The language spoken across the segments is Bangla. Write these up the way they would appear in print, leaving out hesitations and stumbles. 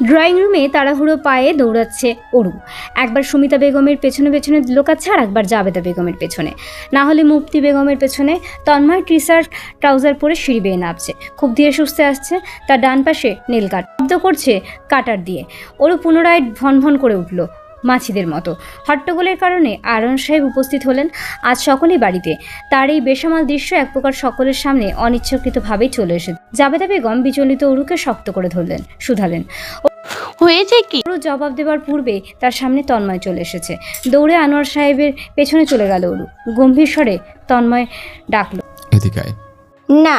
ড্রয়িং রুমে তাড়াহুড়ো পায়ে দৌড়াচ্ছে অরু। একবার সুমিতা বেগমের পেছনে পেছনে লোকাচ্ছে, আর একবার জাবেদা বেগমের পেছনে, না হলে মুফতি বেগমের পেছনে। তন্ময় ট্রিসার ট্রাউজার পরে সিঁড়ি বেয়ে নামছে, খুব ধীরে সুস্থে আসছে। তার ডান পাশে নীল কাট শব্দ করছে কাটার দিয়ে। অরু পুনরায় ভন করে উঠল মাছিদের মতো। হট্টগোলের কারণে আরন সাহেব উপস্থিত হলেন। আজ সকলেই বাড়িতে। তার এই বেসামাল দৃশ্য এক প্রকার সকলের সামনে অনিচ্ছাকৃতভাবেই চলে এসে জাবেদা বেগম বিচলিত অরুকে শক্ত করে ধরলেন, শুধালেন। হয়েছে কি? অরু জবাব দেওয়ার পূর্বে তার সামনে তন্ময় চলে এসেছে। দৌড়ে আনোয়ার সাহেবের পেছনে চলে গেল অরু। গম্ভীর স্বরে তন্ময় ডাকল, এদিকে আয়। না।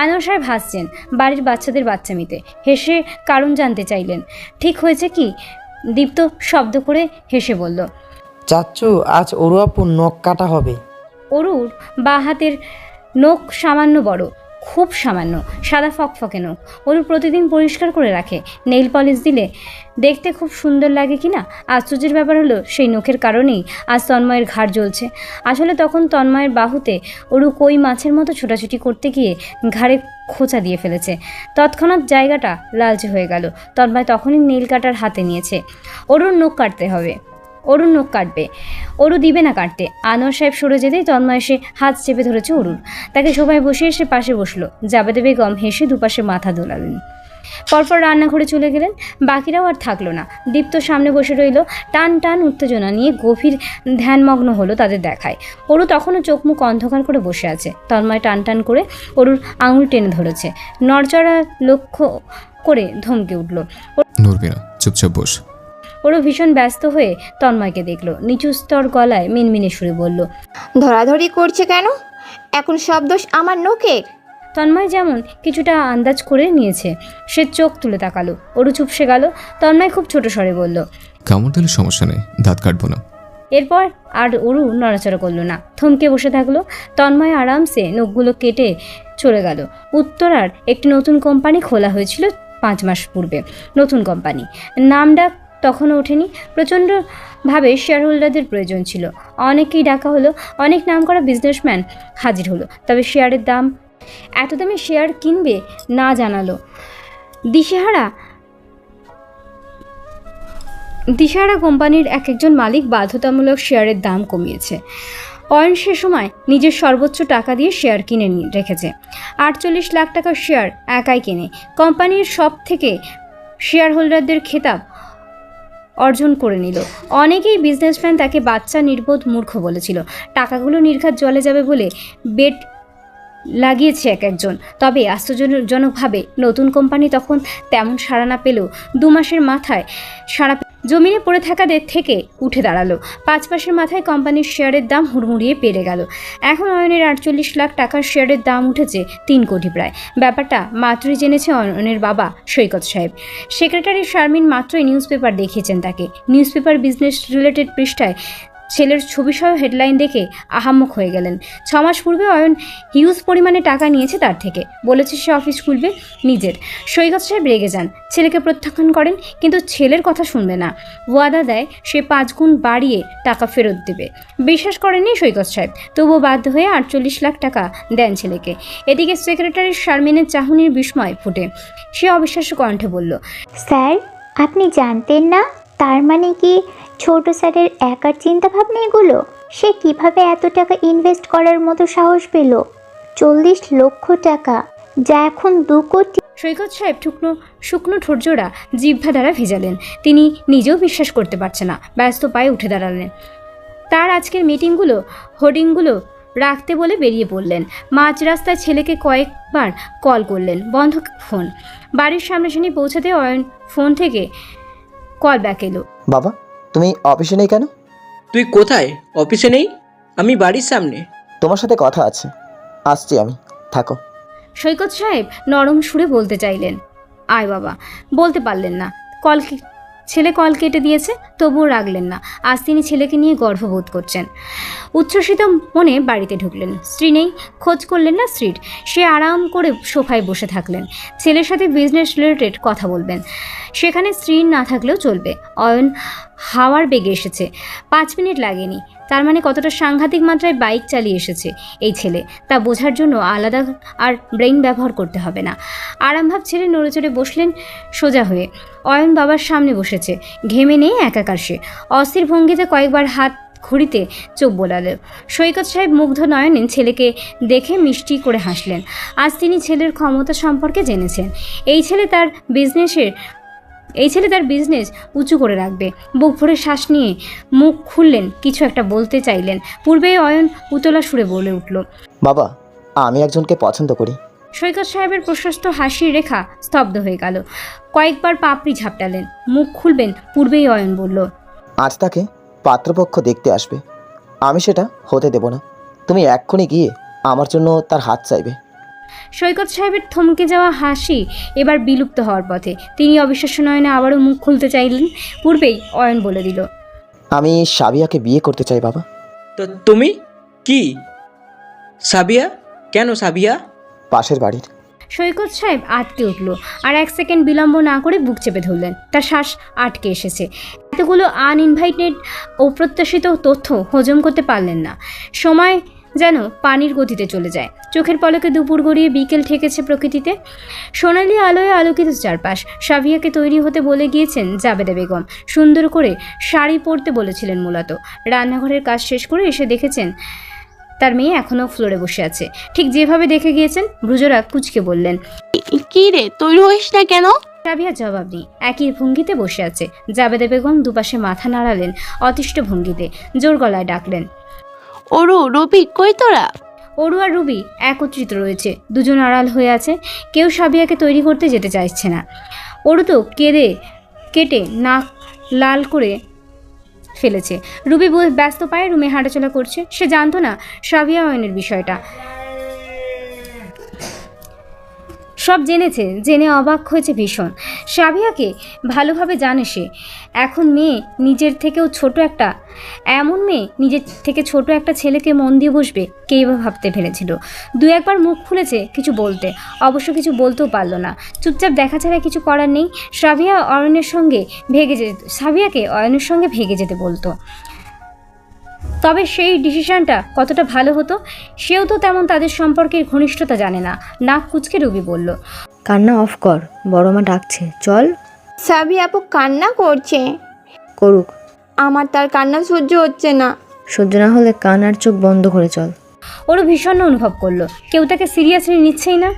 আনোয়ার সাহেব হাসছেন, বাড়ির বাচ্চাদের বাচ্চামিতে। হেসে কারণ জানতে চাইলেন। ঠিক হয়েছে কি? দীপ্ত শব্দ করে হেসে বলল, চাচ্চু, আজ অরু আপুর নখ কাটা হবে। অরুর বা হাতের নখ সামান্য বড়, খুব সামান্য, সাদা ফকফকে নখ। অরু প্রতিদিন পরিষ্কার করে রাখে। নেইল পলিশ দিলে দেখতে খুব সুন্দর লাগে কিনা। আশ্চর্যের ব্যাপার হলো সেই নখের কারণেই আজ তন্ময়ের ঘাড় জ্বলছে। আসলে তখন তন্ময়ের বাহুতে অরু কই মাছের মতো ছোটাছুটি করতে গিয়ে ঘাড়ে খোঁচা দিয়ে ফেলেছে। তৎক্ষণাৎ জায়গাটা লালচে হয়ে গেল। তন্ময় তখনই নীল কাটার হাতে নিয়েছে। অরুর নখ কাটতে হবে, অরুর নখ কাটবে। অরু দিবে না কাটতে। আনোয়ার সাহেব সরে যেতেই তন্ময় এসে হাত চেপে ধরেছে অরুর। তাকে সবাই বসে এসে পাশে বসলো। জাবেদা বেগম হেসে দুপাশে মাথা দোলালেন। পরপর রান্নাঘরে চলে গেলেন। বাকিরাও আর থাকলো না। দীপ্ত সামনে বসে রইল। টান টান উত্তেজনা নিয়ে গভীর ধ্যানমগ্ন হলো তাদের দেখায়। অরু তখনও চোখ মুখ অন্ধকার করে বসে আছে। তন্ময় টান টান করে অরুর আঙুল টেনে ধরেছে। নড়চড়া লক্ষ্য করে ধমকে উঠল, নড়বি না, চুপচাপ বস। ওরও ভীষণ ব্যস্ত হয়ে তন্ময়কে দেখল। নিচু স্তর গলায় মিনমিনে সুরে বলল, ধরাধরি করছে কেন? এখন সব দোষ আমার নখের? তন্ময় যেমন কিছুটা আন্দাজ করে নিয়েছে। সে চোখ তুলে তাকালো। অরু চুপসে গেল। তন্ময় খুব ছোট স্বরে বলল, কামড় দিলে সমস্যা নেই, দাঁত কাটবো না। এরপর আর অরু নড়াচড়া করলো না, থমকে বসে থাকলো। তন্ময় আরামসে নখগুলো কেটে চলে গেল। উত্তরার একটি নতুন কোম্পানি খোলা হয়েছিল 5 মাস পূর্বে। নতুন কোম্পানি, নামডাক তখনও ওঠেনি। প্রচণ্ডভাবে শেয়ার হোল্ডারদের প্রয়োজন ছিল। অনেকেই ডাকা হলো, অনেক নামকরা বিজনেসম্যান হাজির হলো। তবে শেয়ারের দাম, এত দামে শেয়ার কিনবে না জানালো। দিশেহারা কোম্পানির একজন মালিক বাধ্যতামূলক শেয়ারের দাম কমিয়েছে। অয়ন সে সময় নিজের সর্বোচ্চ টাকা দিয়ে শেয়ার কিনে রেখেছে। 48 লাখ টাকার শেয়ার একাই কেনে কোম্পানির সব থেকে শেয়ার হোল্ডারদের খেতাব অর্জন করে নিল। অনেকেই বিজনেসম্যান তাকে বাচ্চা নির্বোধ মূর্খ বলেছিল। টাকাগুলো নির্ঘাত জলে যাবে বলে বেট লাগিয়েছে একজন। তবে আশ্চর্যজনকভাবে নতুন কোম্পানি তখন তেমন সাড়া না পেলেও 2 মাসের মাথায় সাড়া জমিনে পড়ে থাকাদের থেকে উঠে দাঁড়ালো। 5 মাসের মাথায় কোম্পানির শেয়ারের দাম হুড়মুড়িয়ে বেড়ে গেল। এখন অয়নের 48 লাখ টাকার শেয়ারের দাম উঠেছে 3 কোটি প্রায়। ব্যাপারটা মাত্রই জেনেছে অয়নের বাবা সৈকত সাহেব। সেক্রেটারি শারমিন মাত্রই নিউজ পেপার দেখিয়েছেন তাকে। নিউজ পেপার বিজনেস রিলেটেড পৃষ্ঠায় ছেলের ছবিসহ হেডলাইন দেখে আহাম্মক হয়ে গেলেন। 6 মাস পূর্বে অয়ন হিউজ পরিমাণে টাকা নিয়েছে তার থেকে। বলেছে সে অফিস খুলবে নিজের। সৈকত সাহেব রেগে যান, ছেলেকে প্রত্যাখ্যান করেন, কিন্তু ছেলের কথা শুনবে না। ওয়াদা দেয় সে 5 গুণ বাড়িয়ে টাকা ফেরত দেবে। বিশ্বাস করেননি সৈকত সাহেব, তবুও বাধ্য হয়ে 48 লাখ টাকা দেন ছেলেকে। এদিকে সেক্রেটারি শারমিনের চাহনির বিস্ময় ফুটে। সে অবিশ্বাস্য কণ্ঠে বলল, স্যার, আপনি জানতেন না? তার মানে কি ছোট স্যারের একার চিন্তা ভাবনা এগুলো? সে কিভাবে এত টাকা ইনভেস্ট করার মতো সাহস পেল? 40 লক্ষ টাকা, যা এখন 2 কোটি। সৈকত সাহেব শুকনো ঠোঁটজোড়া জিহ্বা দ্বারা ভেজালেন। তিনি নিজেও বিশ্বাস করতে পারছে না। ব্যস্ত পায়ে উঠে দাঁড়ালেন। তার আজকের মিটিংগুলো, হোর্ডিংগুলো রাখতে বলে বেরিয়ে পড়লেন। মাঝ রাস্তায় ছেলেকে কয়েকবার কল করলেন, বন্ধ ফোন। বাড়ির সামনাসামনি পৌঁছাতে অয়ন ফোন থেকে কল ব্যাক এলো। বাবা, তুমি অফিসে নেই কেন? তুই কোথায়? অফিসে নেই? আমি বাড়ির সামনে। তোমার সাথে কথা আছে, আসছি আমি, থাকো। সৈকত সাহেব নরম সুরে বলতে চাইলেন, আয় বাবা, বলতে পারলেন না। ছেলে কল কেটে দিয়েছে, তবুও রাগলেন না। আজ তিনি ছেলেকে নিয়ে গর্ববোধ করছেন। উচ্ছ্বসিত মনে বাড়িতে ঢুকলেন। স্ত্রী নেই, খোঁজ করলেন না স্ত্রীর। সে আরাম করে সোফায় বসে থাকলেন। ছেলের সাথে বিজনেস রিলেটেড কথা বলবেন, সেখানে স্ত্রীর না থাকলেও চলবে। অয়ন হাওয়ার বেগে এসেছে। 5 মিনিট লাগেনি। তার মানে কতটা সাংঘাতিক মাত্রায় বাইক চালিয়ে এসেছে এই ছেলে, তা বোঝার জন্য আলাদা আর ব্রেইন ব্যবহার করতে হবে না। আরামভাব ছেড়ে নড়ে চড়ে বসলেন সোজা হয়ে। অয়ন বাবার সামনে বসেছে, ঘেমে নেই একাকার সে। অস্থির ভঙ্গিতে কয়েকবার হাত ঘড়িতে চোখ বোলালো। সৈকত সাহেব মুগ্ধ নয়নে ছেলেকে দেখে মিষ্টি করে হাসলেন। আজ তিনি ছেলের ক্ষমতা সম্পর্কে জেনেছেন। এই ছেলে তার বিজনেস উঁচু করে রাখবে। বুক ভরে শ্বাস নিয়ে মুখ খুললেন, কিছু একটা বলতে চাইলেন। পূর্বেই অয়ন উতলা সুরে বলে উঠল, বাবা, আমি একজনকে পছন্দ করি। সৈকত সাহেবের প্রশস্ত হাসির রেখা স্তব্ধ হয়ে গেল। কয়েকবার পাপড়ি ঝাপটালেন। মুখ খুলবেন পূর্বেই অয়ন বলল, আজ তাকে পাত্রপক্ষ দেখতে আসবে। আমি সেটা হতে দেব না। তুমি এক্ষুনি গিয়ে আমার জন্য তার হাত চাইবে। সৈকত সাহেবের থমকে যাওয়া হাসি এবার বিলুপ্ত হওয়ার পথে। তিনি অবিশ্বাস্য নয়নে আবারও মুখ খুলতে চাইলেন। পূর্বেই অয়ন বলে দিল, আমি সাবিয়াকে বিয়ে করতে চাই বাবা। তো তুমি কি? সাবিয়া? কেন সাবিয়া? পাশের বাড়ির। সৈকত সাহেব আটকে উঠল, আর 1 সেকেন্ড বিলম্ব না করে বুক চেপে ধরলেন। তার শ্বাস আটকে এসেছে। এতগুলো আনইনভাইটেড অপ্রত্যাশিত তথ্য হজম করতে পারলেন না। সময় যেন পানির গতিতে চলে যায়। চোখের পলকে দুপুর গড়িয়ে বিকেল ঠেকেছে প্রকৃতিতে। সোনালি আলোয় আলোকিত চারপাশ। সাবিয়াকে তৈরি হতে বলে গিয়েছেন জাবেদা বেগম। সুন্দর করে শাড়ি পরতে বলেছিলেন মূলত। রান্নাঘরের কাজ শেষ করে এসে দেখেছেন তার মেয়ে এখনও ফ্লোরে বসে আছে, ঠিক যেভাবে দেখে গিয়েছেন। ব্রুজরা কুচকে বললেন, কি রে, তৈরি হইস না কেন? সাবিয়া জবাব নেই, একই ভঙ্গিতে বসে আছে। জাবেদা বেগম দুপাশে মাথা নাড়ালেন অতিষ্ঠ ভঙ্গিতে। জোর গলায় ডাকলেন, ওরু, রবি, কই তোরা? অরু আর রুবি একত্রিত রয়েছে, দুজন আড়াল হয়ে আছে। কেউ সাবিয়াকে তৈরি করতে যেতে চাইছে না। অরু তো কেটে নাক লাল করে ফেলেছে। রুবি ব্যস্ত পায়ে রুমে হাঁটাচলা করছে। সে জানতো না সাবিয়া অয়নের বিষয়টা। সব জেনেছে, জেনে অবাক হয়েছে ভীষণ। সাবিয়াকে ভালোভাবে জানে সে। এখন মেয়ে নিজের থেকেও ছোট একটা নিজের থেকে ছোট একটা ছেলেকে মন দিয়ে বসবে, কেই বা ভাবতে ফেলেছিল। 2-1 বার মুখ খুলেছে কিছু বলতে, অবশ্য কিছু বলতেও পারল না। চুপচাপ দেখা ছাড়া কিছু করার নেই। সাবিয়াকে অয়নের সঙ্গে ভেগে যেতে বলতো। তবে সেই ডিসিশনটা কতটা ভালো হতো, সেও তো তেমন তাদের সম্পর্কের ঘনিষ্ঠতা জানে না। নাক কুচকে রুবি বলল, কান্না অফ কর, বড় মা ডাকছে, চল। সাবি আপু কান্না করছে। করুক, আমার তার কান্না সহ্য হচ্ছে না। সহ্য না হলে কান আর চোখ বন্ধ করে চল। ওরও ভীষণ অনুভব করলো কেউ তাকে সিরিয়াসলি নিচ্ছেই না।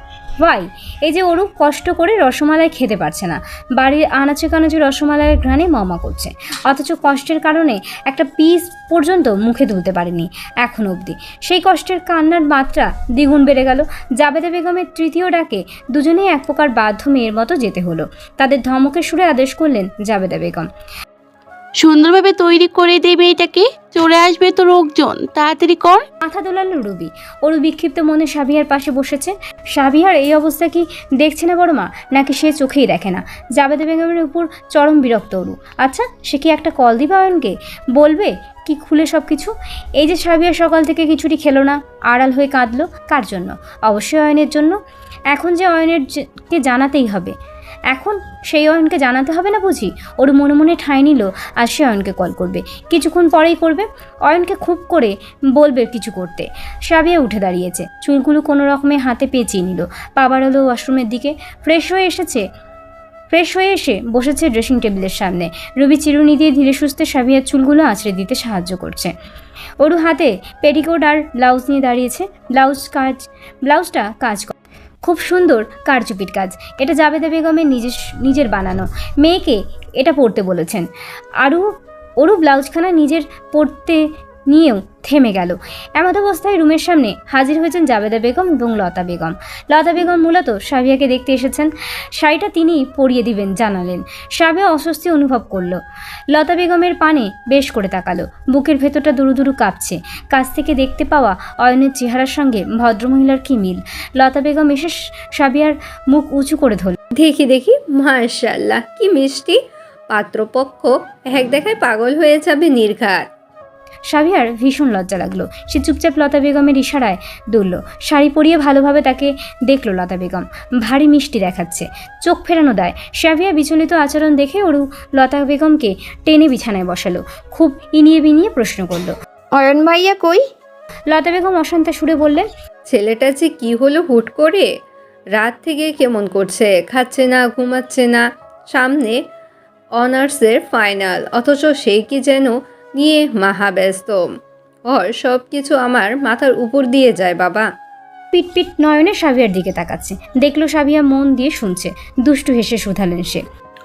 ভাই, এই যে ওরও কষ্ট করে রসমালাই খেতে পারছে না, বাড়ির আনাচে কানাচে রসমালাইয়ের ঘ্রাণে মমা করছে, অথচ কষ্টের কারণে একটা পিস পর্যন্ত মুখে তুলতে পারেনি এখন অবধি। সেই কষ্টের কান্নার মাত্রা দ্বিগুণ বেড়ে গেল। জাবেদা বেগমের তৃতীয় ডাকে দুজনেই এক প্রকার বাধ্য মেয়ের মতো যেতে হলো। তাদের ধমকের সুরে আদেশ করলেন জাবেদা বেগম, সুন্দরভাবে তৈরি করে দেবে এটাকে, চলে আসবে তো লোকজন, তাড়াতাড়ি কর। মাথা দোলালো রুবি। ওরু বিক্ষিপ্ত মনে সাবিয়ার পাশে বসেছে। সাবিয়ার এই অবস্থা কি দেখছে না বড় মা, নাকি সে চোখেই দেখে না? জাবেদা বেগমের উপর চরম বিরক্ত ওরু। আচ্ছা, সে কি একটা কল দিবে অয়নকে? বলবে কি খুলে সব কিছু? এই যে সাবিয়া সকাল থেকে কিছুটি খেলো না, আড়াল হয়ে কাঁদলো, কার জন্য? অবশ্যই অয়নের জন্য। এখন যে কে জানাতেই হবে। এখন সেই অয়নকে জানাতে হবে না বুঝি? ওর মনে মনে ঠাঁই নিল আর সে অয়নকে কল করবে, কিছুক্ষণ পরেই করবে। অয়নকে খুব করে বলবে কিছু করতে। সাবিয়া উঠে দাঁড়িয়েছে, চুলগুলো কোনো রকমে হাতে পেঁচিয়ে নিল। পা বাড়ালো ওয়াশরুমের দিকে। ফ্রেশ হয়ে এসে বসেছে ড্রেসিং টেবিলের সামনে। রুবি চিরুনি দিয়ে ধীরে সুস্থে সাবিয়ার চুলগুলো আঁচড়ে দিতে সাহায্য করছে। ওরু হাতে পেটিকোট আর ব্লাউজ নিয়ে দাঁড়িয়েছে। ব্লাউজটা কাজ খুব সুন্দর কারচুপির কাজ। এটা জাবেদা বেগমের নিজের বানানো। মেয়েকে এটা পরতে বলেছেন। ওরু ব্লাউজখানা নিজের পরতে নিয়েও থেমে গেল। এমত অবস্থায় রুমের সামনে হাজির হয়েছেন জাবেদা বেগম এবং লতা বেগম। লতা বেগম মূলত সাবিয়াকে দেখতে এসেছেন। শাড়িটা তিনি পরিয়ে দিবেন জানালেন। সাবিয়া অস্বস্তি অনুভব করলো। লতা বেগমের পানে বেশ করে তাকালো। বুকের ভেতরটা দুরু কাঁপছে। কাছ থেকে দেখতে পাওয়া অয়নের চেহারার সঙ্গে ভদ্রমহিলার কি মিল। লতা বেগম এসে সাবিয়ার মুখ উঁচু করে ধরল। দেখি মাশাআল্লাহ, কি মিষ্টি। পাত্রপক্ষ এক দেখায় পাগল হয়ে যাবে নির্ঘাত। সাবিয়ার ভীষণ লজ্জা লাগলো। সে চুপচাপ লতা বেগমের ইশারায় দুলল। শাড়ি পরিয়ে ভালোভাবে তাকে দেখলো লতা বেগম। ভারী মিষ্টি দেখাচ্ছে, চোখ ফেরানো দেয়। সাবিয়া বিচলিত আচরণ দেখে অরু লতা বেগমকে টেনে বিছানায় বসালো। খুব ইনিয়ে বিনিয়ে প্রশ্ন করলো। অয়ন ভাইয়া কই? লতা বেগম অশান্তা সুরে বললেন, ছেলেটা যে কি হলো হুট করে, রাত থেকে কেমন করছে, খাচ্ছে না, ঘুমাচ্ছে না, সামনে অনার্সের ফাইনাল, অথচ সেই কি যেন নিয়ে মাহাব্যস্ত। ওর সব কিছু আমার মাথার উপর দিয়ে যায় বাবা। পিটপিট নয়নে সাবিয়ার দিকে তাকাচ্ছে। দেখলো সাবিয়া মন দিয়ে শুনছে। দুষ্টু হেসে শুধালেন সে।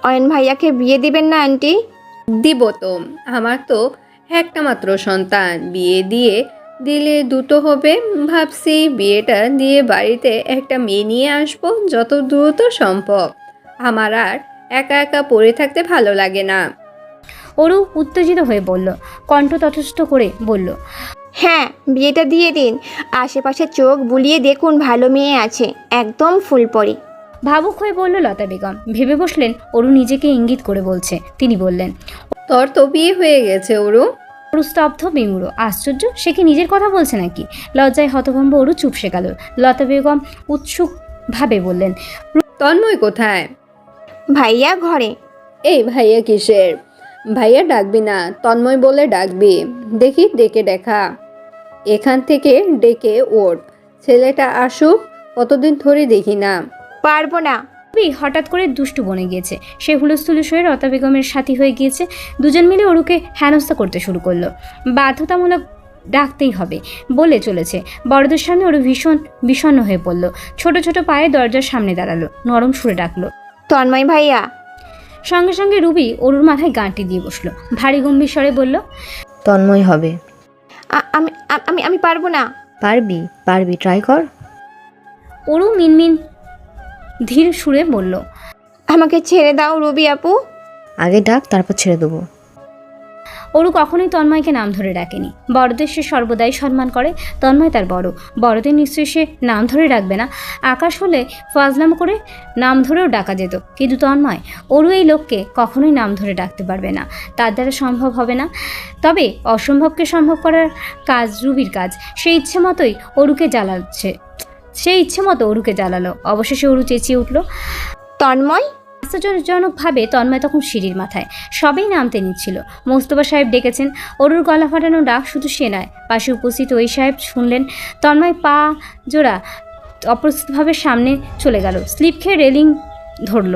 অয়ন ভাইয়াকে বিয়ে দিবেন না আন্টি? দিব তো, আমার তো একটা মাত্র সন্তান, বিয়ে দিয়ে দিলে দুটো হবে। ভাবছি বিয়েটা দিয়ে বাড়িতে একটা মেয়ে নিয়ে আসবো যত দ্রুত সম্ভব। আমার আর একা একা পড়ে থাকতে ভালো লাগে না। অরু উত্তেজিত হয়ে বলল, কণ্ঠ তটস্থ করে বলল, হ্যাঁ, বিয়েটা দিয়ে দিন। আশেপাশে চোখ বুলিয়ে দেখুন, ভালো মেয়ে আছে, একদম ফুল পরি। ভাবুক হয়ে বলল লতা বেগম। ভেবে বসলেন অরু নিজেকে ইঙ্গিত করে বলছে। তিনি বললেন, তোর তো বিয়ে হয়ে গেছে অরু। অরু স্তব্ধ, বিমূঢ়। আশ্চর্য, সে কি নিজের কথা বলছে নাকি? লজ্জায় হতভম্ব অরু চুপসে গেল। লতা বেগম উৎসুক ভাবে বললেন, তন্ময় কোথায়? ভাইয়া ঘরে। এই ভাইয়া কিসের? ভাইয়া ডাকবি না, তন্ময় বলে ডাকবি। দেখি ডেকে দেখা, এখান থেকে ডেকে ওঠ। ছেলেটা আসুক, কতদিন ধরে দেখি না। পারবো না। রবি হঠাৎ করে দুষ্টু বনে গিয়েছে। সে হুলস্থুলুস হয়ে লতা বেগমের সাথী হয়ে গিয়েছে। দুজন মিলে অরুকে হেনস্থা করতে শুরু করলো। বাধ্যতামূলক ডাকতেই হবে বলে চলেছে। বড়দের সামনে অরু ভীষণ বিষণ্ণ হয়ে পড়ল। ছোট ছোট পায়ে দরজার সামনে দাঁড়ালো। নরম সুরে ডাকলো, তন্ময় ভাইয়া। সঙ্গে সঙ্গে রুবি অরুর মাথায় গাঁটি দিয়ে বসলো। ভারী গম্ভীর স্বরে বলল, তন্ময় হবে। আমি আমি আমি পারবো না। পারবি পারবি, ট্রাই কর। অরু মিনমিন ধীর সুরে বলল, আমাকে ছেড়ে দাও রবি আপু। আগে ডাক, তারপর ছেড়ে দেবো। অরু কখনোই তন্ময়কে নাম ধরে ডাকেনি। বড়দের সে সর্বদাই সম্মান করে। তন্ময় তার বড়। বড়দের নিশ্চয়ই সে নাম ধরে ডাকবে না। আকাশ হলে ফাজলাম করে নাম ধরেও ডাকা যেত, কিন্তু তন্ময়, অরু এই লোককে কখনোই নাম ধরে ডাকতে পারবে না। তার দ্বারা সম্ভব হবে না। তবে অসম্ভবকে সম্ভব করার কাজ রুবির কাজ। সেই ইচ্ছে মতোই অরুকে জ্বালালো। অবশেষে অরু চেঁচিয়ে উঠল, তন্ময়। আশ্চর্যজনকভাবে তন্ময় তখন সিঁড়ির মাথায়। সবেই নামতে নিচ্ছিল। মোস্তফা সাহেব ডেকেছেন। অরুর গলা ফাটানো ডাক শুধু সে নয়, পাশে উপস্থিত ওই সাহেব শুনলেন। তন্ময় পা জোড়া অপ্রস্তুতভাবে সামনে চলে গেল। স্লিপ খেয়ে রেলিং ধরল।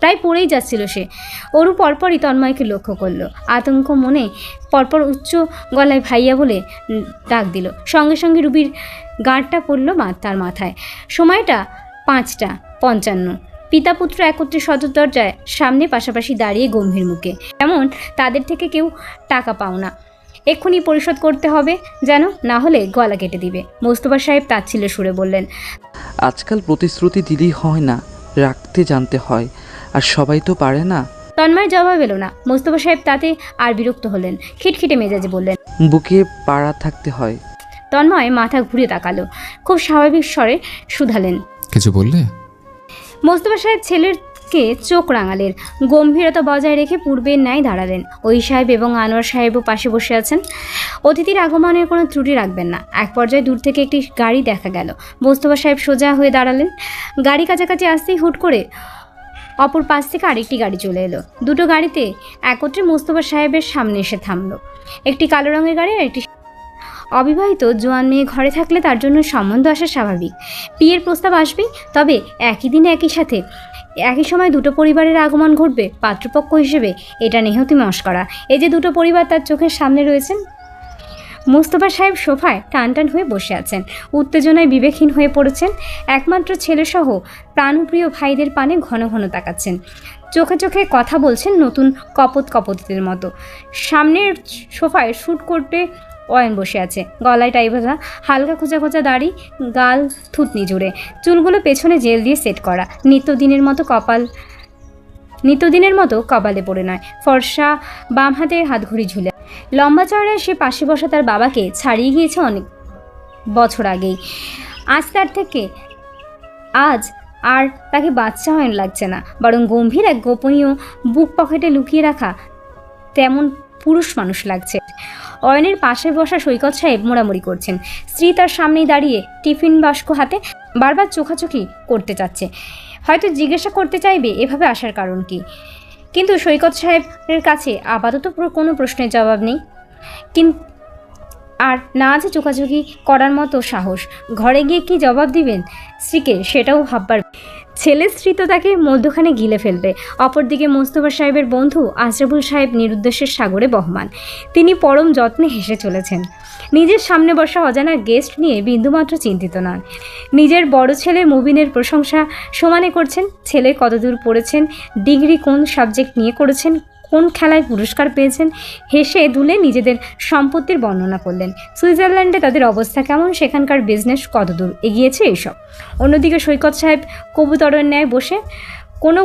প্রায় পড়েই যাচ্ছিল সে। অরু পরপরই তন্ময়কে লক্ষ্য করলো। আতঙ্ক মনে পরপর উচ্চ গলায় ভাইয়া বলে ডাক দিল। সঙ্গে সঙ্গে রুবির গাঁটটা পড়ল তার মাথায়। সময়টা 5:55। পিতা পুত্র একত্রে সদর দরজায় সামনে পাশাপাশি দাঁড়িয়ে গম্ভীর মুখে। এমন তাদের থেকে কেউ টাকা পাও না, এক্ষুনি পরিশোধ করতে হবে যেন, না হলে গলা কেটে দিবে। মোস্তফা সাহেব তাচ্ছিল্যের সুরে বললেন, আজকাল প্রতিশ্রুতি দিলেই হয় না, রাখতে জানতে হয়, আর সবাই তো পারে না। তন্ময় জবাব এলো না। মোস্তফা সাহেব তাতে আর বিরক্ত হলেন। খিটখিটে মেজাজে বললেন, বুকে পাড়া থাকতে হয়। তন্ময় মাথা ঘুরে তাকালো। খুব স্বাভাবিক স্বরে শুধালেন, কিছু বললে? মোস্তফা সাহেব ছেলেকে চোখ রাঙালেন। গম্ভীরতা বজায় রেখে পূর্বের ন্যায় দাঁড়ালেন। ওই সাহেব এবং আনোয়ার সাহেবও পাশে বসে আছেন। অতিথির আগমনের কোনো ত্রুটি রাখবেন না। এক পর্যায়ে দূর থেকে একটি গাড়ি দেখা গেল। মোস্তফা সাহেব সোজা হয়ে দাঁড়ালেন। গাড়ি কাছাকাছি আসতেই হুট করে অপর পাশ থেকে আরেকটি গাড়ি চলে এলো। দুটো গাড়িতে একত্রে মোস্তফা সাহেবের সামনে এসে থামলো। একটি কালো রঙের গাড়ি আর একটি অবিবাহিত জোয়ান মেয়ে ঘরে থাকলে তার জন্য সম্বন্ধ আসা স্বাভাবিক। বিয়ের প্রস্তাব আসবেই, তবে একই দিনে একই সাথে একই সময় দুটো পরিবারের আগমন ঘটবে পাত্রপক্ষ হিসেবে, এটা নেহতি মস্করা। এই যে দুটো পরিবার তার চোখের সামনে রয়েছেন। মোস্তফা সাহেব সোফায় টানটান হয়ে বসে আছেন। উত্তেজনায় বিবেকহীন হয়ে পড়েছেন। একমাত্র ছেলেসহ প্রাণপ্রিয় ভাইদের পানে ঘন ঘন তাকাচ্ছেন। চোখে চোখে কথা বলছেন নতুন কপোতের মতো। সামনের সোফায় শ্যুট করতে অয়ন বসে আছে। গলায় টাই বাঁধা, হালকা খোঁচা খোঁচা দাড়ি, গাল থুতনি জুড়ে, চুলগুলো পেছনে জেল দিয়ে সেট করা। নিত্যদিনের মতো কপালে পড়ে নয়, ফর্সা বাম হাতে হাতঘড়ি ঝুলে। লম্বা চড়ায় সে পাশে বসা তার বাবাকে ছাড়িয়ে গিয়েছে অনেক বছর আগেই। আজ আর তাকে বাচ্চা হয় লাগছে না, বরং গম্ভীর এক গোপনীয় বুক পকেটে লুকিয়ে রাখা তেমন পুরুষ মানুষ লাগছে। অয়নের পাশে বসা সৈকত সাহেব মোড়ামুড়ি করছেন। স্ত্রী তার সামনেই দাঁড়িয়ে টিফিন বাস্ক হাতে বারবার চোখাচোখি করতে চাচ্ছে। হয়তো জিজ্ঞাসা করতে চাইবে এভাবে আসার কারণ কি, কিন্তু সৈকত সাহেবের কাছে আপাতত কোনো প্রশ্নের জবাব নেই। কিন্তু আর না আছে চোখাচোখি করার মতো সাহস। ঘরে গিয়ে কি জবাব দিবেন স্ত্রীকে সেটাও ভাববার। ছেলে স্ত্রী তো তাকে মধ্যখানে গিলে ফেলবে। অপরদিকে মোস্তফা সাহেবের বন্ধু আশরাফুল সাহেব নিরুদ্দেশের সাগরে বহমান। তিনি পরম যত্নে হেসে চলেছেন। নিজের সামনে বসা অজানা গেস্ট নিয়ে বিন্দুমাত্র চিন্তিত নন। নিজের বড় ছেলে মুবিনের প্রশংসা সমানে করছেন। ছেলে কতদূর পড়েছেন, ডিগ্রি কোন সাবজেক্ট নিয়ে করেছেন, কোন খেলায় পুরস্কার পেয়েছেন, হেসে দুলে নিজেদের সম্পত্তির বর্ণনা করলেন। সুইজারল্যান্ডে তাদের অবস্থা কেমন, সেখানকার বিজনেস কতদূর এগিয়েছে, এইসব। অন্যদিকে সৈকত সাহেব কবুতরের ন্যায় বসে কোনো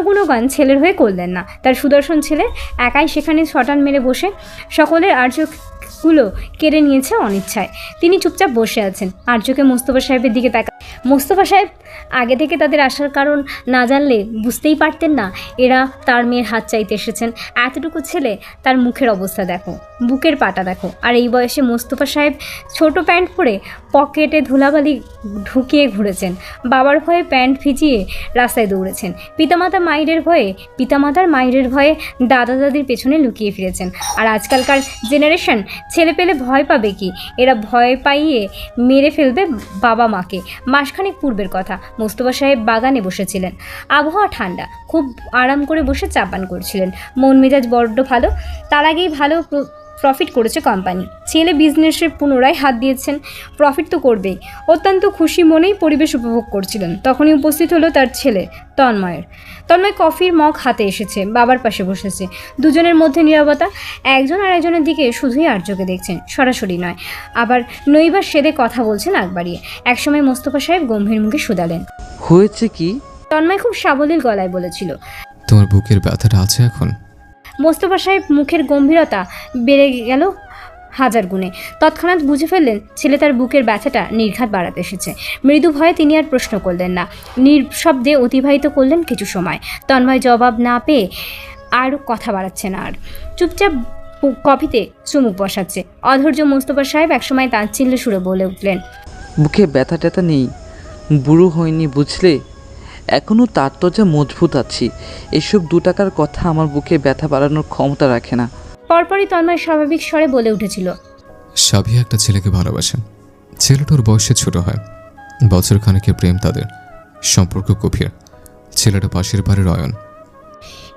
গুণগান ছেলের হয়ে করলেন না। তার সুদর্শন ছেলে একাই সেখানে শটান মেরে বসে সকলের আর্যগুলো কেড়ে নিয়েছে অনিচ্ছায়। তিনি চুপচাপ বসে আছেন। আর্যকে মোস্তফা সাহেবের দিকে মোস্তফা সাহেব আগে থেকে তাদের আসার কারণ না জানলে বুঝতেই পারতেন না এরা তার মেয়ের হাত চাইতে এসেছেন। এতটুকু ছেলে, তার মুখের অবস্থা দেখো, বুকের পাটা দেখো। আর এই বয়সে মোস্তফা সাহেব ছোট প্যান্ট পরে পকেটে ধুলাবালি ঢুকিয়ে ঘুরেছেন। বাবার ভয়ে প্যান্ট ভিজিয়ে রাস্তায় দৌড়েছেন। পিতামাতার মায়ের ভয়ে দাদা দাদির পেছনে লুকিয়ে ফিরেছেন। আর আজকালকার জেনারেশন ছেলে পেলে ভয় পাবে কি, এরা ভয় পাইয়ে মেরে ফেলবে বাবা মাকে। মাসখানেক পূর্বের কথা, মোস্তফা সাহেব বাগানে বসেছিলেন। আবহাওয়া ঠান্ডা, খুব আরাম করে বসে চা পান করছিলেন। মন মেজাজ বড্ড ভালো। তার আগেই ভালো প্রফিট করেছে কোম্পানি। ছেলে বিজনেসে পুনরায় হাত দিয়েছেন, প্রফিট তো করবেই। অত্যন্ত খুশি মনেই পরিবেশ উপভোগ করছিলেন। তখনই উপস্থিত হলো তার ছেলে তন্ময় কফির মগ হাতে এসেছে, বাবার পাশে বসেছে। দুজনের মধ্যে নীরবতা। একজন আর একজনের দিকে শুধুই আর্যকে দেখছেন, সরাসরি নয়। আবার নইবার সেদে কথা বলছেন আগ বাড়িয়ে। একসময় মোস্তফা সাহেব গম্ভীর মুখে শুধালেন, হয়েছে কি? তন্ময় খুব সাবলীল গলায় বলেছিল, তোমার বুকের ব্যথাটা আছে এখন? মোস্তফা সাহেব মুখের গম্ভীরতা বেড়ে গেল হাজার গুণে। তৎক্ষণাৎ বুঝে ফেললেন ছেলে তার বুকের ব্যথাটা নির্ঘাত বাড়াতে এসেছে। মৃদু ভয়ে তিনি আর প্রশ্ন করলেন না। নিঃশব্দে অতিবাহিত করলেন কিছু সময়। তন্ময় জবাব না পেয়ে আর কথা বাড়াচ্ছে না, আর চুপচাপ কফিতে চুমুক বসাচ্ছে। অধৈর্য মোস্তফা সাহেব একসময় তাচ্ছিল্য সুরে বলে উঠলেন, বুকে ব্যথা ট্যাথা নেই, বুড়ো হয়নি বুঝলে, এখনও তার তো যা মজবুত আছি। এসব 2 টাকার কথা আমার বুকে ব্যথা বাড়ানোর ক্ষমতা রাখে না। পরপরই তন্ময় স্বাভাবিক স্বরে বলে উঠেছিল, সাবিয়া একটা ছেলেকে ভালোবাসেন। ছেলেটার বয়সে ছোট হয়, বছর খানেকের প্রেম তাদের, সম্পর্ক গভীর। ছেলেটা পাশের বাড়ির অয়ন।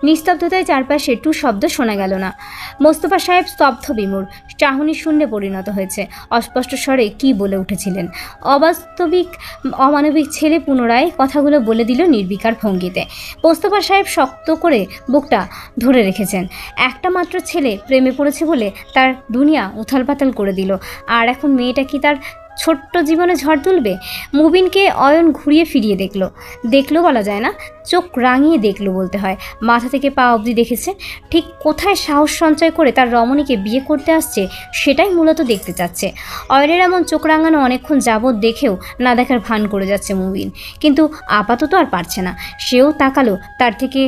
নিস্তব্ধতায় চারপাশে টু শব্দ শোনা গেল না। মোস্তফা সাহেব স্তব্ধ বিমূঢ়, চাহনি শূন্যে পরিণত হয়েছে। অস্পষ্ট স্বরে কি বলে উঠেছিলেন। অবাস্তবিক অমানবিক ছেলে পুনরায় কথাগুলো বলে দিল নির্বিকার ভঙ্গিতে। মোস্তফা সাহেব শক্ত করে বুকটা ধরে রেখেছেন। একটা মাত্র ছেলে প্রেমে পড়েছে বলে তার দুনিয়া উথালপাতাল করে দিল, আর এখন মেয়েটা কি তার ছোট্ট জীবনে ঝড় তুলবে? মুবিনকে অয়ন ঘুরিয়ে ফিরিয়ে দেখলো বলা যায় না, চোখ রাঙিয়ে দেখলো বলতে হয়। মাথা থেকে পা অবধি দেখেছে। ঠিক কোথায় সাহস সঞ্চয় করে তার রমণীকে বিয়ে করতে আসছে সেটাই মূলত দেখতে চাচ্ছে। অয়নের এমন চোখ রাঙানো অনেকক্ষণ যাবৎ দেখেও না দেখার ভান করে যাচ্ছে মুবিন, কিন্তু আপাতত আর পারছে না। সেও তাকালো তার থেকে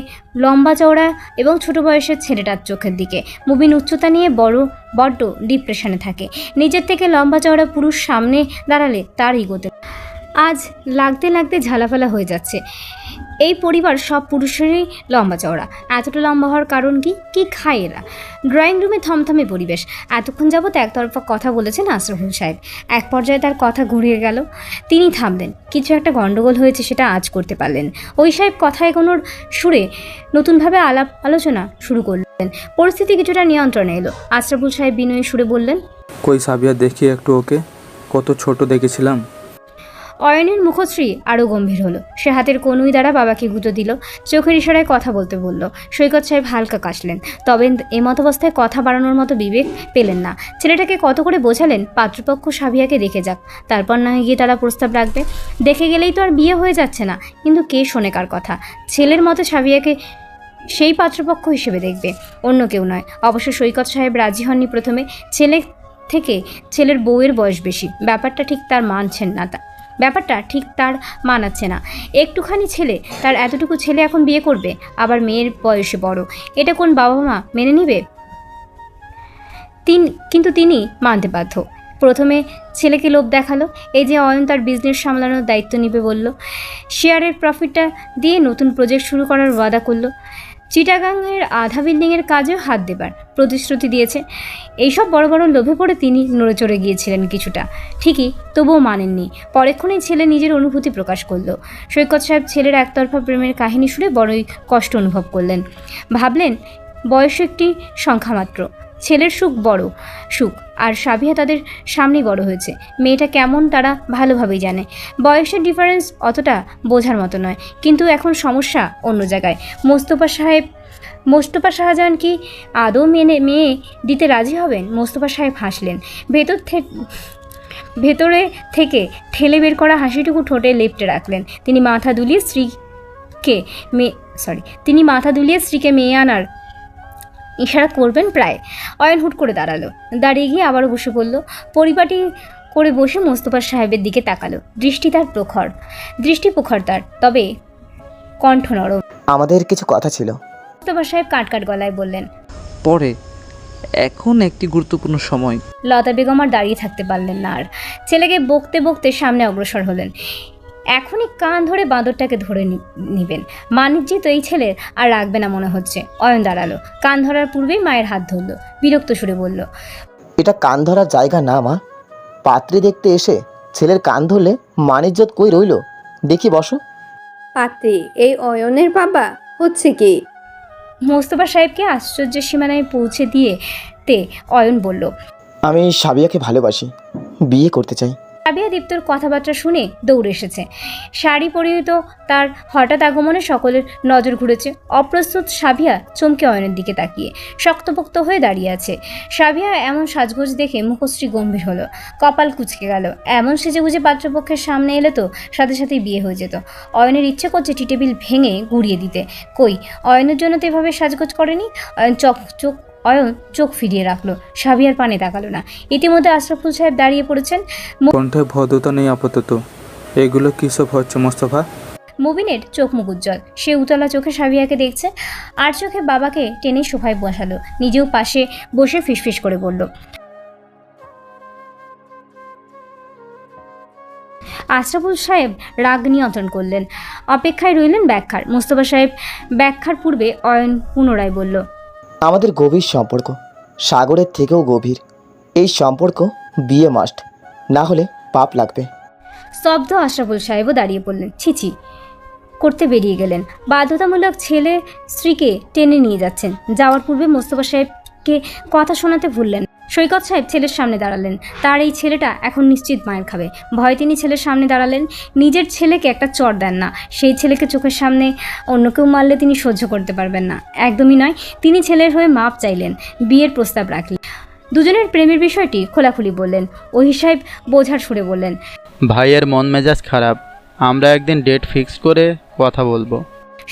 লম্বা চওড়া এবং ছোট বয়সের ছেলেটার চোখের দিকে। মুবিন উচ্চতা নিয়ে বড্ড ডিপ্রেশনে থাকে। নিজের থেকে লম্বা চওড়া পুরুষ সামনে দাঁড়ালে তার ইগোতে আজ লাগতে লাগতে ঝালাফালা হয়ে যাচ্ছে। এই পরিবার সব পুরুষেরই লম্বা চওড়া। এতটা লম্বা হওয়ার কারণ কি খায় এরা? ড্রয়িং রুমে থমথমে পরিবেশ। এতক্ষণ যাবৎ একতরফা কথা বলেছেন আশরাফুল সাহেব। এক পর্যায়ে তার কথা ঘুরিয়ে গেল। তিনি থামলেন। কিছু একটা গন্ডগোল হয়েছে সেটা আজ করতে পারলেন। ওই সাহেব কথা এগোনোর সুরে নতুনভাবে আলোচনা শুরু করলেন। পরিস্থিতি কিছুটা নিয়ন্ত্রণে এলো। আশরাফুল সাহেব বিনয়ী সুরে বললেন, কই সাবিয়া, দেখি একটু ওকে, কত ছোট দেখেছিলাম। অয়নের মুখশ্রী আরও গম্ভীর হলো। সে হাতের কনুই দ্বারা বাবাকে গুঁতো দিল। চোখের ইশারায় কথা বলতে বলল। সৈকত সাহেব হালকা কাশলেন, তবে এমতাবস্থায় কথা বাড়ানোর মতো বিবেক পেলেন না। ছেলেটাকে কত করে বোঝালেন পাত্রপক্ষ সাবিয়াকে দেখে যাক, তারপর না গিয়ে তারা প্রস্তাব রাখবে। দেখে গেলেই তো আর বিয়ে হয়ে যাচ্ছে না। কিন্তু কে শোনে কার কথা? ছেলের মতো সাবিয়াকে সেই পাত্রপক্ষ হিসেবে দেখবে, অন্য কেউ নয়। অবশ্য সৈকত সাহেব রাজি হননি প্রথমে। ছেলের বউয়ের বয়স বেশি, ব্যাপারটা ঠিক তার মানাচ্ছে না। একটুখানি ছেলে, তার এতটুকু ছেলে এখন বিয়ে করবে, আবার মেয়ের বয়সে বড়। এটা কোন বাবা মা মেনে নিবে? কিন্তু তিনি মানতে বাধ্য। প্রথমে ছেলেকে লোভ দেখালো, এই যে অয়ন তার বিজনেস সামলানোর দায়িত্ব নিবে বলল, শেয়ারের প্রফিটটা দিয়ে নতুন প্রজেক্ট শুরু করার ওয়াদা করলো, চিটাগাংয়ের আধা বিল্ডিংয়ের কাজেও হাত দেবার প্রতিশ্রুতি দিয়েছে। এইসব বড় বড় লোভে পড়ে তিনি নড়ে চড়ে গিয়েছিলেন কিছুটা, ঠিকই, তবুও মানেননি। পরেক্ষণেই ছেলে নিজের অনুভূতি প্রকাশ করলো। সৈকত সাহেব ছেলের একতরফা প্রেমের কাহিনী শুনে বড়ই কষ্ট অনুভব করলেন। ভাবলেন, বয়স একটি সংখ্যা মাত্র, ছেলের সুখ বড় সুখ, আর সাবিহা তাদের সামনেই বড় হয়েছে। মেয়েটা কেমন তারা ভালোভাবেই জানে। বয়সের ডিফারেন্স অতটা বোঝার মতো নয়, কিন্তু এখন সমস্যা অন্য জায়গায়। মোস্তফা শাহজাহান কি আদৌ মেয়ে দিতে রাজি হবেন? মোস্তফা সাহেব হাসলেন। ভেতরে থেকে ঠেলে বের করা হাসিটুকু ঠোঁটে লেপ্টে রাখলেন। তিনি মাথা দুলিয়ে স্ত্রীকে মেয়ে আনার ইশারা করবেন প্রায়। অয়ন হুট করে দাঁড়ালো, দাঁড়িয়ে গিয়ে আবারও বসে পড়ল। পরিপাটি করে বসে মোস্তফা সাহেবের দিকে তাকালো। দৃষ্টি প্রখর তার, তবে কণ্ঠ নরম। আমাদের কিছু কথা ছিল। মোস্তফা সাহেব কাট গলায় বললেন, পরে, এখন একটি গুরুত্বপূর্ণ সময়। লতা বেগম আর দাঁড়িয়ে থাকতে পারলেন না, আর ছেলেকে বকতে বকতে সামনে অগ্রসর হলেন। এখনই কান ধরে বাঁদরটাকে ধরে নিবেন। মানিকজিৎ এই ছেলের আর রাখবে না মনে হচ্ছে। অয়ন দাঁড়ালো, কান ধরার পূর্বেই মায়ের হাত ধরল, বিরক্ত সুরে বলল, এটা কান ধরার জায়গা না মা। পাত্রী দেখতে এসে ছেলের কান ধরলে মানিজ্জত কই রইল? দেখি বসো। পাত্রী এই অয়নের বাবা হচ্ছে কি? মোস্তফা সাহেবকে আশ্চর্যের সীমানায় পৌঁছে দিয়েতে অয়ন বলল, আমি সাবিয়াকে ভালোবাসি, বিয়ে করতে চাই। সাবিয়া দীপ্তর কথাবার্তা শুনে দৌড়ে এসেছে। শাড়ি পরিহিত তার হঠাৎ আগমনে সকলের নজর ঘুরেছে। অপ্রস্তুত সাবিয়া চমকে অয়নের দিকে তাকিয়ে শক্তপোক্ত হয়ে দাঁড়িয়ে আছে। সাবিয়া এমন সাজগোজ দেখে মুখশ্রী গম্ভীর হলো, কপাল কুঁচকে গেল। এমন সেজেগুজে পাত্রপক্ষের সামনে এলে তো সাথে সাথেই বিয়ে হয়ে যেত। অয়নের ইচ্ছে করছে টি টেবিল ভেঙে গুড়িয়ে দিতে। কই, অয়নের জন্য তো এভাবে সাজগোজ করেনি। অয়ন চোখ ফিরিয়ে রাখলো, সাবিয়ার পানে তাকালো না। ইতিমধ্যে আশরাফুল সাহেব দাঁড়িয়ে পড়েছেন। কণ্ঠে ভদ্রতা নেই আপাতত। এগুলো কী সব হচ্ছে মোস্তফা? মুবিনের চোখ মুখ উজ্জ্বল। সে উতলা চোখে সাবিয়াকে দেখছে, আর চোখে বাবাকে টেনে সোফায় বসালো। নিজেও পাশে বসে ফিসফিস করে বলল, আশরাফুল সাহেব রাগ নিয়ন্ত্রণ করলেন, অপেক্ষায় রইলেন ব্যাখ্যার। মোস্তফা সাহেব ব্যাখ্যার পূর্বে অয়ন পুনরায় বলল, আমাদের গভীর সম্পর্ক, সাগরের থেকেও গভীর। এই সম্পর্ক বিয়ে মাস্ট, না হলে পাপ লাগবে। স্তব্ধ আশরাফুল সাহেবও দাঁড়িয়ে পড়লেন, ছিছি করতে বেরিয়ে গেলেন। বাধ্যতামূলক ছেলে স্ত্রীকে টেনে নিয়ে যাচ্ছেন। যাওয়ার পূর্বে মোস্তফা সাহেবকে কথা শোনাতে ভুললেন। সৈকত সাহেব ছেলের সামনে দাঁড়ালেন। তার এই ছেলেটা এখন নিশ্চিত মায়ের খাবে। ভয় তিনি ছেলের সামনে দাঁড়ালেন। নিজের ছেলেকে একটা চড় দেন না। সেই ছেলেকে চোখের সামনে অন্য কেউ মারলে তিনি সহ্য করতে পারবেন না, একদমই নয়। তিনি ছেলের হয়ে মাপ চাইলেন, বিয়ের প্রস্তাব রাখলেন। দুজনের প্রেমের বিষয়টি খোলাখুলি বললেন। ওহি সাহেব বোঝার সুরে বললেন, ভাইয়ের মন মেজাজ খারাপ, আমরা একদিন ডেট ফিক্স করে কথা বলবো।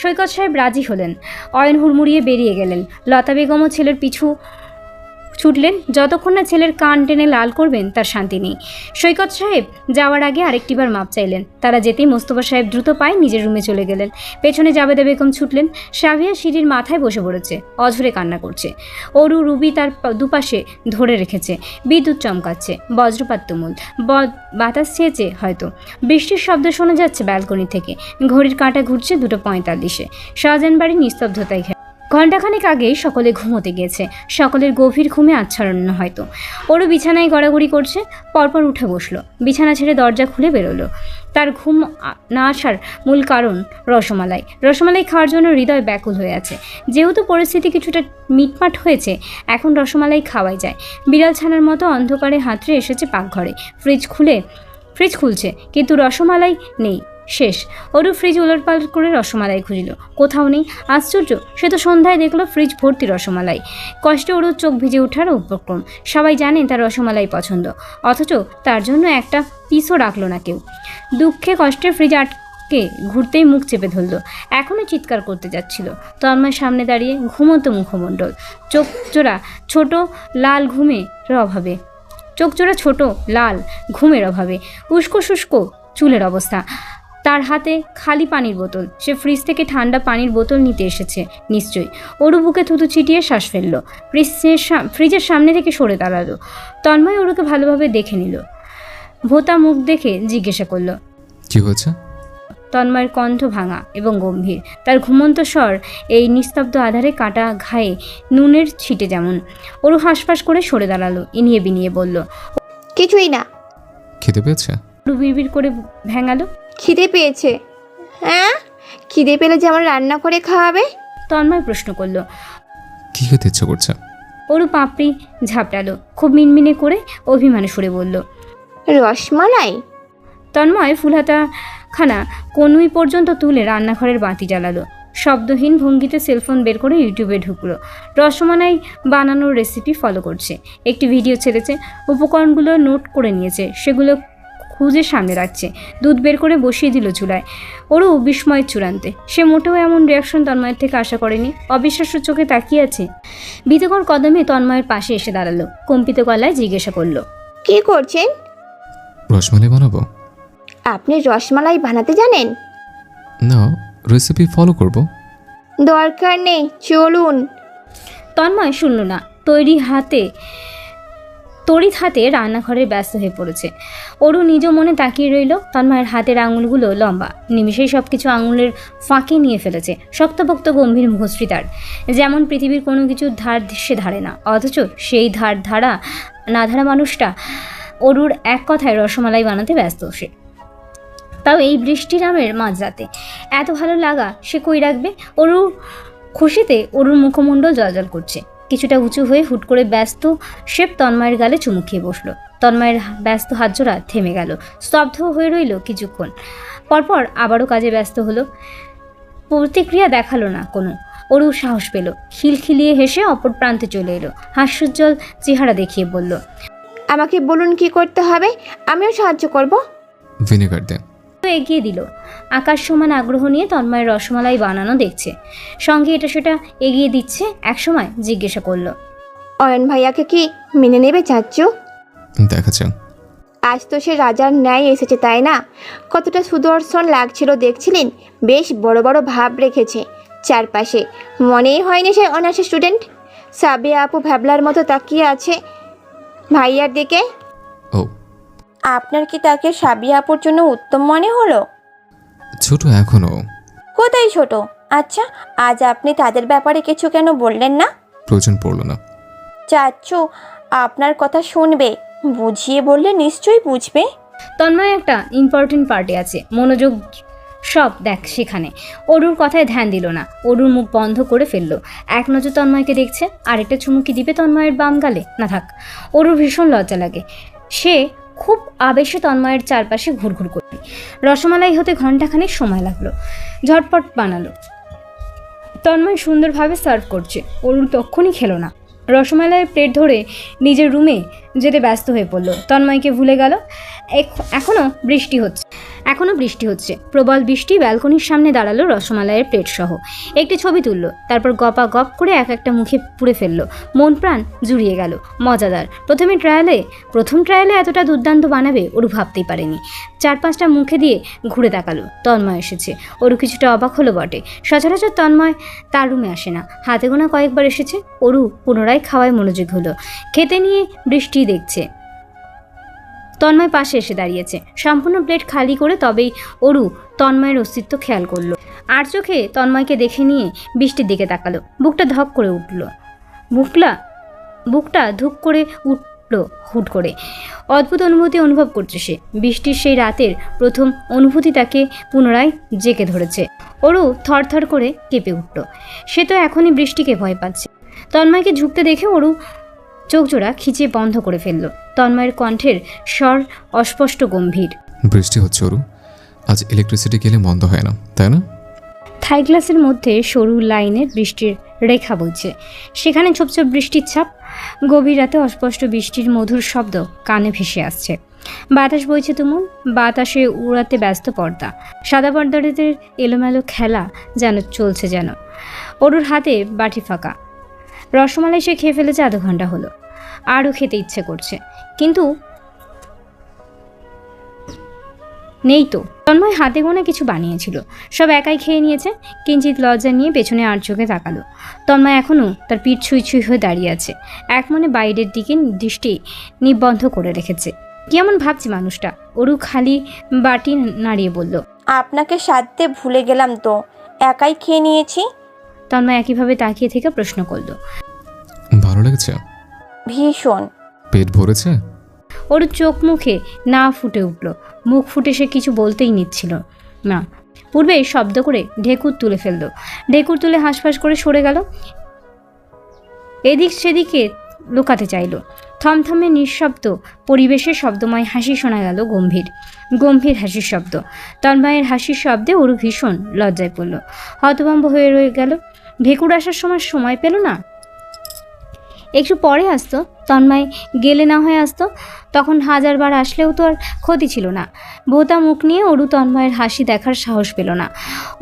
সৈকত সাহেব রাজি হলেন। অয়ন হুড়মুড়িয়ে বেরিয়ে গেলেন। লতা বেগমও ছেলের পিছু ছুটলেন। যতক্ষণ না ছেলের কান টেনে লাল করবেন তার শান্তি নেই। সৈকত সাহেব যাওয়ার আগে আরেকটিবার মাপ চাইলেন। তারা যেতেই মোস্তফা সাহেব দ্রুত পায়ে নিজের রুমে চলে গেলেন। পেছনে জাবেদা বেগম ছুটলেন। সাবিয়া সিঁড়ির মাথায় বসে পড়েছে, অঝরে কান্না করছে। অরু রুবি তার দুপাশে ধরে রেখেছে। বিদ্যুৎ চমকাচ্ছে, বজ্রপাত তুমুল, বাতাস চেয়েছে হয়তো। বৃষ্টির শব্দ শোনা যাচ্ছে ব্যালকনি থেকে। ঘড়ির কাঁটা ঘুরছে 2:45। শাহজাহান বাড়ি নিস্তব্ধতায় ঘেরা। ঘণ্টাখানেক আগেই সকলে ঘুমোতে গিয়েছে। সকলের গভীর ঘুমে আচ্ছন্ন হয়তো। ওরও বিছানায় গড়াগড়ি করছে। পরপর উঠে বসলো, বিছানা ছেড়ে দরজা খুলে বেরোলো। তার ঘুম না আসার মূল কারণ রসমালাই খাওয়ার জন্য হৃদয় ব্যাকুল হয়ে আছে। যেহেতু পরিস্থিতি কিছুটা মিটমাট হয়েছে, এখন রসমালাই খাওয়াই যায়। বিড়াল ছানার মতো অন্ধকারে হাতড়ে এসেছে পাকঘরে। ফ্রিজ খুলছে, কিন্তু রসমালাই নেই, শেষ। ওরু ফ্রিজ উলটপালট করে রসমালাই খুঁজল, কোথাও নেই। আশ্চর্য, সে তো সন্ধ্যায় দেখলো ফ্রিজ ভর্তি রসমালাই। কষ্টে ওরুর চোখ ভিজে ওঠার উপক্রম। সবাই জানেন তার রসমালাই পছন্দ, অথচ তার জন্য একটা পিসও রাখলো না কেউ। দুঃখে কষ্টে ফ্রিজ আটকে ঘুরতেই মুখ চেপে ধরল। এখনও চিৎকার করতে যাচ্ছিল। তন্ময় সামনে দাঁড়িয়ে ঘুমন্ত মুখমণ্ডল, চোখজোড়া ছোট লাল ঘুমের অভাবে, উস্কো শুষ্ক চুলের অবস্থা। তার হাতে খালি পানির বোতল। সে ফ্রিজ থেকে ঠান্ডা পানির বোতল নিতে এসেছে নিশ্চয়ই। অরু বুকে থুতু ছিটিয়ে শ্বাস ফেলল। ফ্রিজের সামনে থেকে সরে দাঁড়ালো। তন্ময় অরুকে ভালোভাবে দেখে নিল। ভোতা মুখ দেখে জিজ্ঞাসা করলো, কি হয়েছে? তন্ময়ের কণ্ঠ ভাঙা এবং গম্ভীর। তার ঘুমন্ত স্বর এই নিস্তব্ধ আধারে কাটা ঘায়ে নুনের ছিটে যেমন। অরু হাঁসফাঁস করে সরে দাঁড়ালো, ইনিয়ে বিনিয়ে বলল, কিছুই না। খেতে পেয়েছে? অরু বিড়বিড় করে ভেঙালো, খিদে পেয়েছে। হ্যাঁ, খিদে পেলে যে আমার রান্না করে খাওয়াবে। তন্ময় প্রশ্ন করলো। কি খেতে ইচ্ছে করছে? অরু পাপড়ি ঝাপটালো, খুব মিনমিনে করে অভিমানে সুরে বলল, রসমালাই। তন্ময় ফুলহাতা খানা কনুই পর্যন্ত তুলে রান্নাঘরের বাতি জ্বালালো। শব্দহীন ভঙ্গিতে সেলফোন বের করে ইউটিউবে ঢুকলো। রসমালাই বানানোর রেসিপি ফলো করছে। একটি ভিডিও ছেড়েছে, উপকরণগুলো নোট করে নিয়েছে, সেগুলো খুঁজে সামনে রাখছে। দুধ বের করে বসিয়ে দিল চুলায়। ওরও বিস্ময়ের চূড়ান্তে। সে মোটেও এমন রিয়াকশন তন্ময়ের থেকে আশা করেনি। অবিশ্বাস্য চোখে তাকিয়ে আছে। ভীতকর কদমে তন্ময়ের পাশে এসে দাঁড়ালো। কম্পিত গলায় জিজ্ঞাসা করলো, কি করছেন? রসমালাই বানাবো। আপনি রসমালাই বানাতে জানেন? না, রেসিপি ফলো করব। দরকার নেই, চলুন। তন্ময় শুনল না। তড়িৎ হাতে রান্নাঘরে ব্যস্ত হয়ে পড়েছে। অরু নিজ মনে তাকিয়ে রইল। তন্ময়ের হাতের আঙুলগুলো লম্বা, নিমিষেই সব কিছু আঙুলের ফাঁকে নিয়ে ফেলেছে। শক্তপোক্ত গম্ভীর মুখশ্রী তার, যেমন পৃথিবীর কোনো কিছুর ধার সে ধারে না, অথচ সেই না ধারা মানুষটা অরুর এক কথায় রসমালাই বানাতে ব্যস্ত। সে তাও এই বৃষ্টির আমের মাঝরাতে এত ভালো লাগা সে কই রাখবে? অরু খুশিতে অরুর মুখমণ্ডল জলজল করছে। কিছুটা উঁচু হয়ে হুট করে ব্যস্ত শেপ তন্ময়ের গালে চুমু খেয়ে বসলো। তন্ময়ের ব্যস্ত হাতজোড়া থেমে গেল, স্তব্ধ হয়ে রইল কিছুক্ষণ। পরপর আবারও কাজে ব্যস্ত হলো। প্রতিক্রিয়া দেখালো না কোনো। অরু সাহস পেল, খিলখিলিয়ে হেসে অপর প্রান্তে চলে এলো। হাস্যোজ্জ্বল চেহারা দেখিয়ে বলল, আমাকে বলুন কি করতে হবে, আমিও সাহায্য করব। ভিনেগার দে। এগিয়ে দিল। আকাশ সমান আগ্রহ নিয়ে তন্ময়ের রসমালাই বানানো দেখছে, সঙ্গে এটা সেটা এগিয়ে দিচ্ছে। একসময় জিজ্ঞাসা করলো, অয়ন ভাইয়াকে কি মেনে নেবে চাচ্চু? দেখা যাক। আজ তো সে রাজার ন্যায় এসেছে, তাই না? কতটা সুদর্শন লাগছিল দেখছিলেন? বেশ বড় বড় ভাব রেখেছে চারপাশে। মনেই হয়নি সে অনার্স স্টুডেন্ট। সাবিয়া আপু ভ্যাবলার মতো তাকিয়ে আছে ভাইয়ার দিকে। ও, আপনার কি তাকে সাবিয়া আপুর জন্য উত্তম মনে হলো? ছোট এখনো। কোথায় ছোট? আচ্ছা, আজ আপনি তাদের ব্যাপারে কিছু কেন বললেন না? প্রয়োজন পড়লো না। চাচ্চু আপনার কথা শুনবে, বুঝিয়ে বললে নিশ্চয়ই বুঝবে। তন্ময় একটা ইম্পর্টেন্ট পার্টি আছে, মনোযোগ সব দেখ সেখানে। অরুর কথায় ধ্যান দিল না। অরুর মুখ বন্ধ করে ফেললো। এক নজর তন্ময়কে দেখছে। আরেকটা চুমুকি দিবে তন্ময়ের বাম গালে? না থাক। অরুর ভীষণ লজ্জা লাগে। সে খুব আবেশে তন্ময়ের চারপাশে ঘুরঘুর করবে। রসমালাই হতে ঘণ্টাখানেক সময় লাগলো। ঝটপট বানালো। তন্ময় সুন্দরভাবে সার্ভ করছে। অরুর তক্ষুনি খেলো না। রসমালাইয়ের প্লেট ধরে নিজের রুমে যেতে ব্যস্ত হয়ে পড়ল। তন্ময়কে ভুলে গেল। এখনও বৃষ্টি হচ্ছে। প্রবল বৃষ্টি। ব্যালকনির সামনে দাঁড়ালো রসমালাইয়ের প্লেট সহ। একটি ছবি তুলল, তারপর গপা গপ করে এক একটা মুখে পুড়ে ফেললো। মন প্রাণ জুড়িয়ে গেল। মজাদার। প্রথম ট্রায়ালে এতটা দুর্দান্ত বানাবে অরু ভাবতেই পারেনি। 4-5টা মুখে দিয়ে ঘুরে তাকালো। তন্ময় এসেছে। অরু কিছুটা অবাক হলো বটে। সচরাচর তন্ময় তার রুমে আসে না। হাতে গোনা কয়েকবার এসেছে। অরু পুনরায় খাওয়ায় মনোযোগ হলো। খেতে নিয়ে বৃষ্টি দেখছে। তন্ময় পাশে এসে দাঁড়িয়েছে। সম্পূর্ণ প্লেট খালি করে তবেই অরু তন্ময়ের অস্তিত্ব খেয়াল করলো। আর চোখে তন্ময়কে দেখে নিয়ে বৃষ্টির দিকে তাকালো। বুকটা ধক করে উঠল। বুকটা ধুক করে উঠল হুট করে। অদ্ভুত অনুভূতি অনুভব করছে সে। বৃষ্টির সেই রাতের প্রথম অনুভূতি তাকে পুনরায় জেঁকে ধরেছে। অরু থরথর করে কেঁপে উঠল। সে তো এখনই বৃষ্টিকে ভয় পাচ্ছে। তন্ময়কে ঝুঁকতে দেখে অরু চোখজোড়া খিচিয়ে বন্ধ করে ফেলল। তন্ময়ের কণ্ঠের স্বর অস্পষ্ট গম্ভীর। বৃষ্টি হচ্ছে অরু, আজ ইলেকট্রিসিটি গেলে বন্ধ হয় না, তাই না? থাই গ্লাসের মধ্যে সরু লাইনের বৃষ্টির রেখা বইছে। সেখানে ছোপ ছোপ বৃষ্টির ছাপ। গভীর রাতে অস্পষ্ট বৃষ্টির মধুর শব্দ কানে ভেসে আসছে। বাতাস বইছে তুমুল। বাতাসে উড়াতে ব্যস্ত পর্দা। সাদা পর্দাদের এলোমেলো খেলা যেন চলছে যেন। অরুর হাতে বাটি ফাঁকা। রসমালাই সে খেয়ে ফেলেছে আধ ঘন্টা হলো। আরও খেতে ইচ্ছে করছে, কিন্তু নেই তো। তন্ময় হাতে গোনা কিছু বানিয়েছিল, সব একাই খেয়ে নিয়েছে। কিঞ্চিত লজ্জা নিয়ে পেছনে আর চোখে তাকালো। তন্ময় এখনও তার পিঠ ছুঁই ছুঁই হয়ে দাঁড়িয়ে আছে, এক মনে বাইরের দিকে দৃষ্টি নিবদ্ধ করে রেখেছে। কেমন ভাবছে মানুষটা। অরু খালি বাটি নাড়িয়ে বলল, আপনাকে সাথে ভুলে গেলাম তো, একাই খেয়ে নিয়েছি। তন্ময় একইভাবে তাকিয়ে থেকে প্রশ্ন করলো, ভালো লেগেছে? ভীষণ। পেট ভরেছে? ওর চোখ মুখে না ফুটে উঠল, মুখ ফুটে সে কিছু বলতেই নিচ্ছিল না। পূর্বে শব্দ করে ঢেকুর তুলে ফেলল, ঢেকুর তুলে হাঁসফাঁস করে সরে গেল, এদিক সেদিকে লুকাতে চাইল। থমথমে নিঃশব্দ পরিবেশে শব্দময় হাসি শোনা গেল, গম্ভীর গম্ভীর হাসির শব্দ। তন্ময়ের হাসির শব্দে ওরু ভীষণ লজ্জায় পড়ল, হতভম্ব হয়ে রয়ে গেল। ঢেকুর আসার সময় পেল না, একটু পরে আসতো। তন্ময় গেলে না হয়ে আসতো, তখন হাজারবার আসলেও তো আর ক্ষতি ছিল না। বোতা মুখ নিয়ে অরু তন্ময়ের হাসি দেখার সাহস পেল না।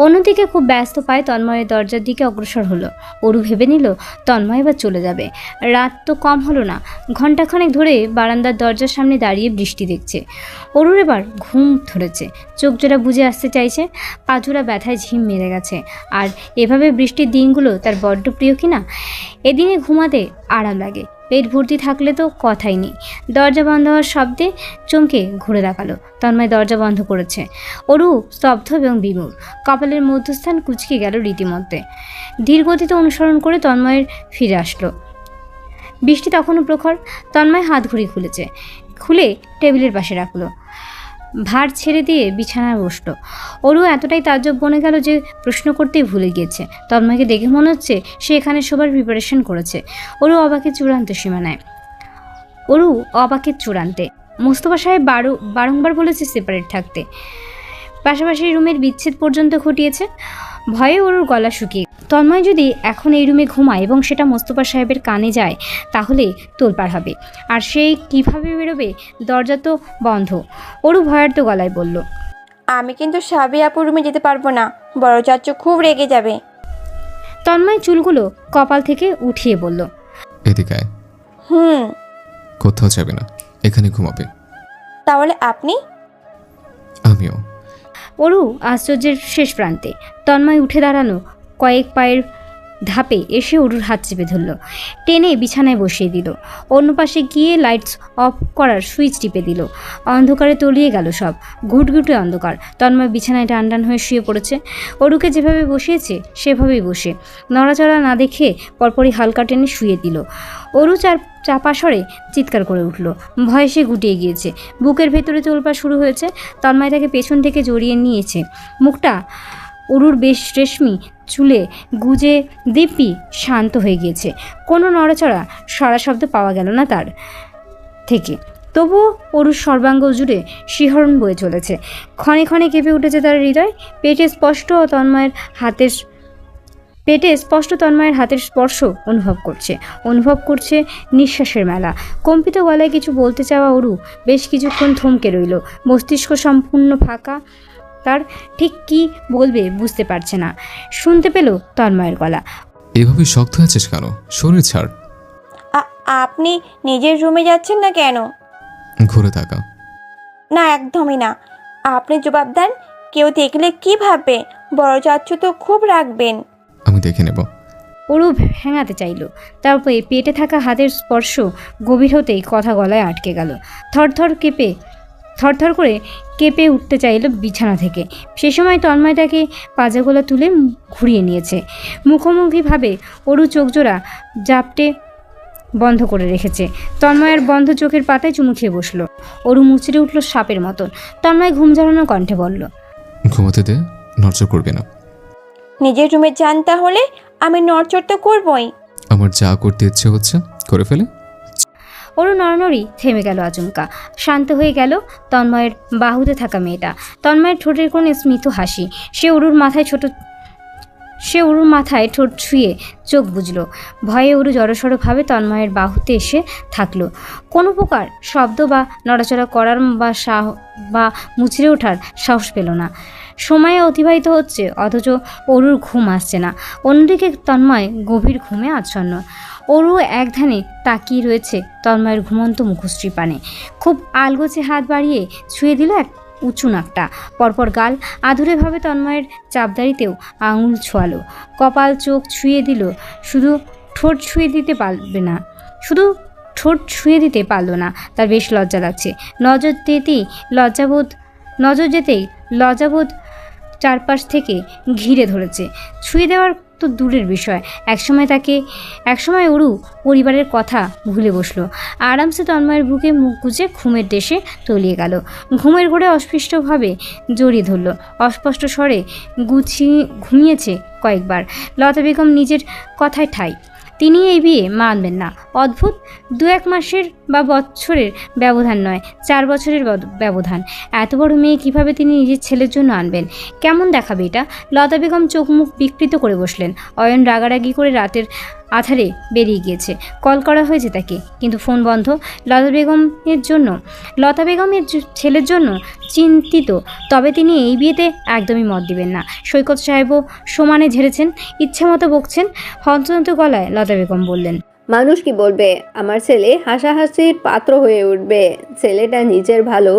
অন্যদিকে খুব ব্যস্ত পায় তন্ময়ের দরজার দিকে অগ্রসর হলো। অরু ভেবে নিল তন্ময় এবার চলে যাবে। রাত তো কম হলো না, ঘণ্টাখানেক ধরে বারান্দার দরজার সামনে দাঁড়িয়ে বৃষ্টি দেখছে। অরুর এবার ঘুম ধরেছে, চোখ জোড়া বুঝে আসতে চাইছে, পাজোড়া ব্যথায় ঝিম মেরে গেছে। আর এভাবে বৃষ্টির দিনগুলো তার বড্ড প্রিয় কিনা। এদিনে ঘুমাতে আরাম লাগে, পেট ভর্তি থাকলে তো কথাই নেই। দরজা বন্ধ হওয়ার শব্দে চমকে ঘুরে তাকালো। তন্ময় দরজা বন্ধ করেছে। অরু স্তব্ধ এবং বিমূঢ়, কপালের মধ্যস্থান কুঁচকে গেল রীতিমধ্যে। ধীরগতিতে অনুসরণ করে তন্ময়ের ফিরে আসলো। বৃষ্টি তখনও প্রখর। তন্ময় হাত ঘড়ি খুলে টেবিলের পাশে রাখলো, ভার ছেড়ে দিয়ে বিছানায় বসলো। অরু এতটাই তাজ্জব বনে গেল যে প্রশ্ন করতেই ভুলে গিয়েছে। তন্ময়কে দেখে মনে হচ্ছে সে এখানে সবার প্রিপারেশন করেছে। অরু অবাকের চূড়ান্ত সীমানায়। অরু অবাকের চূড়ান্তে। মোস্তফা সাহেব বারংবার বলেছে সেপারেট থাকতে, পাশাপাশি রুমের বিচ্ছেদ পর্যন্ত ঘটিয়েছে। ভয়ে ওর গলা শুকিয়ে। তন্ময় যদি এখন এই রুমে ঘুমায় এবং সেটা মোস্তফা সাহেবের কানে যায় তাহলে তোলপাড় হবে। আর সেই কিভাবে বেরোবে? দরজা তো বন্ধ। ওরও ভয়ার্ত গলায় বলল, আমি কিন্তু সাবি আপুর রুমে যেতে পারবো না, বড় চাচু খুব রেগে যাবে। তন্ময় চুলগুলো কপাল থেকে উঠিয়ে বলল, এদিকে আয়। হুম। কোথাও যাবে না, এখানে ঘুমাবে। তাহলে আপনি? আমিও। অরু আশ্চর্যের শেষ প্রান্তে। তন্ময় উঠে দাঁড়ানো কয়েক পায়ের ধাপে এসে অরুর হাত চেপে ধরল, টেনে বিছানায় বসিয়ে দিল। অন্য পাশে গিয়ে লাইটস অফ করার সুইচ টিপে দিল। অন্ধকারে তলিয়ে গেল সব, ঘুটঘুটে অন্ধকার। তন্ময় বিছানায় টান হয়ে শুয়ে পড়েছে। অরুকে যেভাবে বসিয়েছে সেভাবেই বসে, নড়াচড়া না দেখে পরপরই হালকা টেনে শুয়ে দিল। অরু চাপা স্বরে চিৎকার করে উঠল, ভয়ে সে গুটিয়ে গিয়েছে। বুকের ভেতরে তোলপাড় শুরু হয়েছে। তন্ময় তাকে পেছন থেকে জড়িয়ে নিয়েছে। মুখটা অরুর বেশ রেশমি চুলে গুজে দিব্যি শান্ত হয়ে গিয়েছে। কোনো নড়াচড়া সারা শব্দ পাওয়া গেল না তার থেকে। তবুও অরুর সর্বাঙ্গ জুড়ে শিহরণ বয়ে চলেছে। ক্ষণে ক্ষণে কেঁপে উঠেছে তার হৃদয়। পেটে স্পষ্ট তন্ময়ের হাতের স্পর্শ অনুভব করছে নিঃশ্বাসের মেলা। কম্পিত গলায় কিছু বলতে চাওয়া অরু বেশ কিছুক্ষণ থমকে রইল। মস্তিষ্ক সম্পূর্ণ ফাঁকা, তার ঠিক কি বলবে বুঝতে পারছে না। শুনতে পেল তন্ময়ের গলা, এভাবে শক্ত আছিস কেন? শরীর ছাড়। আপনি নিজের রুমে যাচ্ছেন না কেন? ঘুরে তাকা। না, একদমই না। আপনি জবাব দেন, কেউ দেখলে কি ভাববে? বড় চাচু তো খুব রাখবেন। আমি দেখে নেব। অরু ভেঙাতে চাইল, তারপরে পেটে থাকা হাতের স্পর্শ গভীর হতেই কথা গলায় আটকে গেল। থরথর করে কেঁপে উঠতে চাইল বিছানা থেকে। সে সময় তন্ময় তাকে পাজাগোলা তুলে ঘুরিয়ে নিয়েছে। মুখোমুখিভাবে অরু চোখজোড়া জাপটে বন্ধ করে রেখেছে। তন্ময়ের বন্ধ চোখের পাতায় চুমু খেয়ে বসলো। অরু মুচড়ে উঠল সাপের মতন। তন্ময় ঘুম ঝাড়ানো কণ্ঠে বলল, ঘুমাতে দে, নড়চড় করবে না। নিজের রুমে যান, তাহলে আমি নড়চড় তো করবই। আমার যা করতে ইচ্ছে হচ্ছে করে ফেলে। অরু নড়নড়ি থেমে গেল আচমকা। শান্ত হয়ে গেল তন্ময়ের বাহুতে থাকা মেয়েটা। তন্ময়ের ঠোঁটের কোণে স্মিত হাসি। সে অরুর মাথায় ঠোঁট ছুঁয়ে চোখ বুঝল। ভয়ে অরু জড়সড়ভাবে তন্ময়ের বাহুতে এসে থাকলো। কোনো প্রকার শব্দ বা নড়াচড়া করার বা মুচড়ে ওঠার সাহস পেল না। সময় অতিবাহিত হচ্ছে, অথচ অরুর ঘুম আসছে না। অন্যদিকে তন্ময় গভীর ঘুমে আচ্ছন্ন। অরু এক ধ্যানে তাকিয়ে রয়েছে তন্ময়ের ঘুমন্ত মুখশ্রী পানে। খুব আলগোছে হাত বাড়িয়ে ছুঁয়ে দিল এক উঁচু নাকটা, পরপর গাল, আধুরেভাবে তন্ময়ের চাপদারিতেও আঙুল ছোঁয়ালো, কপাল চোখ ছুঁয়ে দিল, শুধু ঠোঁট ছুঁয়ে দিতে পারবে না, শুধু ঠোঁট ছুঁয়ে দিতে পারল না। তার বেশ লজ্জা লাগছে। নজর যেতেই লজ্জাবোধ চারপাশ থেকে ঘিরে ধরেছে। ছুঁয়ে দেওয়ার তো দূরের বিষয়, একসময় অরু পরিবারের কথা ভুলে বসলো। আরামসে তন্ময়ের বুকে মুখ গুজে ঘুমের দেশে তলিয়ে গেল। ঘুমের ঘোরে অস্পষ্টভাবে জড়িয়ে ধরল। অস্পষ্ট স্বরে ঘুমিয়েছে কয়েকবার। লতা বেগম নিজের কথায় ঠাই, তিনি এই বিয়ে মানবেন না। অদ্ভুত, 2-1 মাসের বা বছরের ব্যবধান নয়, 4 বছরের ব্যবধান। এত বড় মেয়ে কিভাবে তিনি নিজের ছেলের জন্য আনবেন? কেমন দেখাবে এটা? লতা বেগম চোখ মুখ বিকৃত করে বসলেন। অয়ন রাগারাগি করে রাতের আধারে বেরিয়ে গিয়েছে। কল করা হয়েছে তাকে, কিন্তু ফোন বন্ধ। লতা বেগমের ছেলের জন্য চিন্তিত, তবে তিনি এই বিয়েতে একদমই মত দিবেন না। সৈকত সাহেবও সমানে ঝেড়েছেন, ইচ্ছে মতো বকছেন। হন্তদন্ত গলায় লতা বেগম বললেন, মানুষ কি বলবে? আমার ছেলে হাসাহাসির পাত্র হয়ে উঠবে। ছেলেটা নিজের ভালো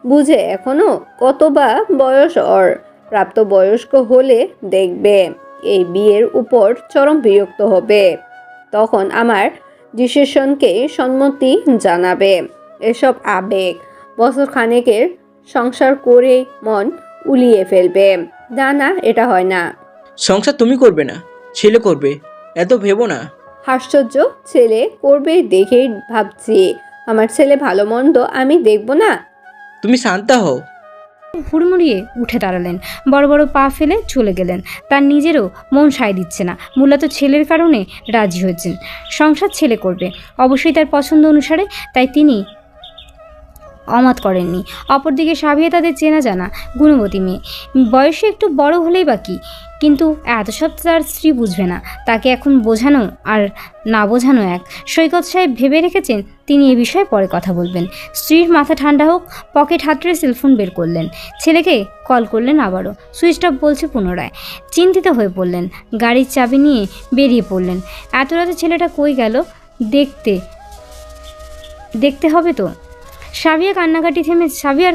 বুঝে, এখনো কত বা বয়স ওর। প্রাপ্তবয়স্ক হলে দেখবে এই বিয়ের উপর চরম বিরক্ত হবে, তখন আমার ডিসিশনকে সম্মতি জানাবে। এসব আবেগ বছর খানেকের সংসার করে মন উলিয়ে ফেলবে। না, এটা হয় না। সংসার তুমি করবে না, ছেলে করবে, এত ভেবো না। আশ্চর্য, ছেলে করবে দেখেই ভাবছি। আমার ছেলে ভালো মন্দ আমি দেখব না? তুমি শান্তা হও। হুড়মুড়িয়ে উঠে দাঁড়ালেন, বড় বড় পা ফেলে চলে গেলেন। তার নিজেরও মন সায় দিচ্ছে না। মূলত ছেলের কারণে রাজি হয়েছেন। সংসার ছেলে করবে, অবশ্যই তার পছন্দ অনুসারে, তাই তিনি অমত করেননি। অপরদিকে সাবিয়া তাদের চেনা জানা গুণবতী মেয়ে, বয়সে একটু বড় হলেই বাকি, কিন্তু এত সব তার স্ত্রী বুঝবে না। তাকে এখন বোঝানো আর না বোঝানো এক। সৈকত সাহেব ভেবে রেখেছেন তিনি এ বিষয়ে পরে কথা বলবেন। স্ত্রীর মাথা ঠান্ডা হোক, পকেট হাতড়ে সেলফোন বের করলেন। ছেলেকে কল করলেন আবারও, সুইচ অফ বলছে পুনরায়। চিন্তিত হয়ে পড়লেন, গাড়ির চাবি নিয়ে বেরিয়ে পড়লেন। এত রাতে ছেলেটা কই গেল দেখতে হবে তো। সাবিয়ার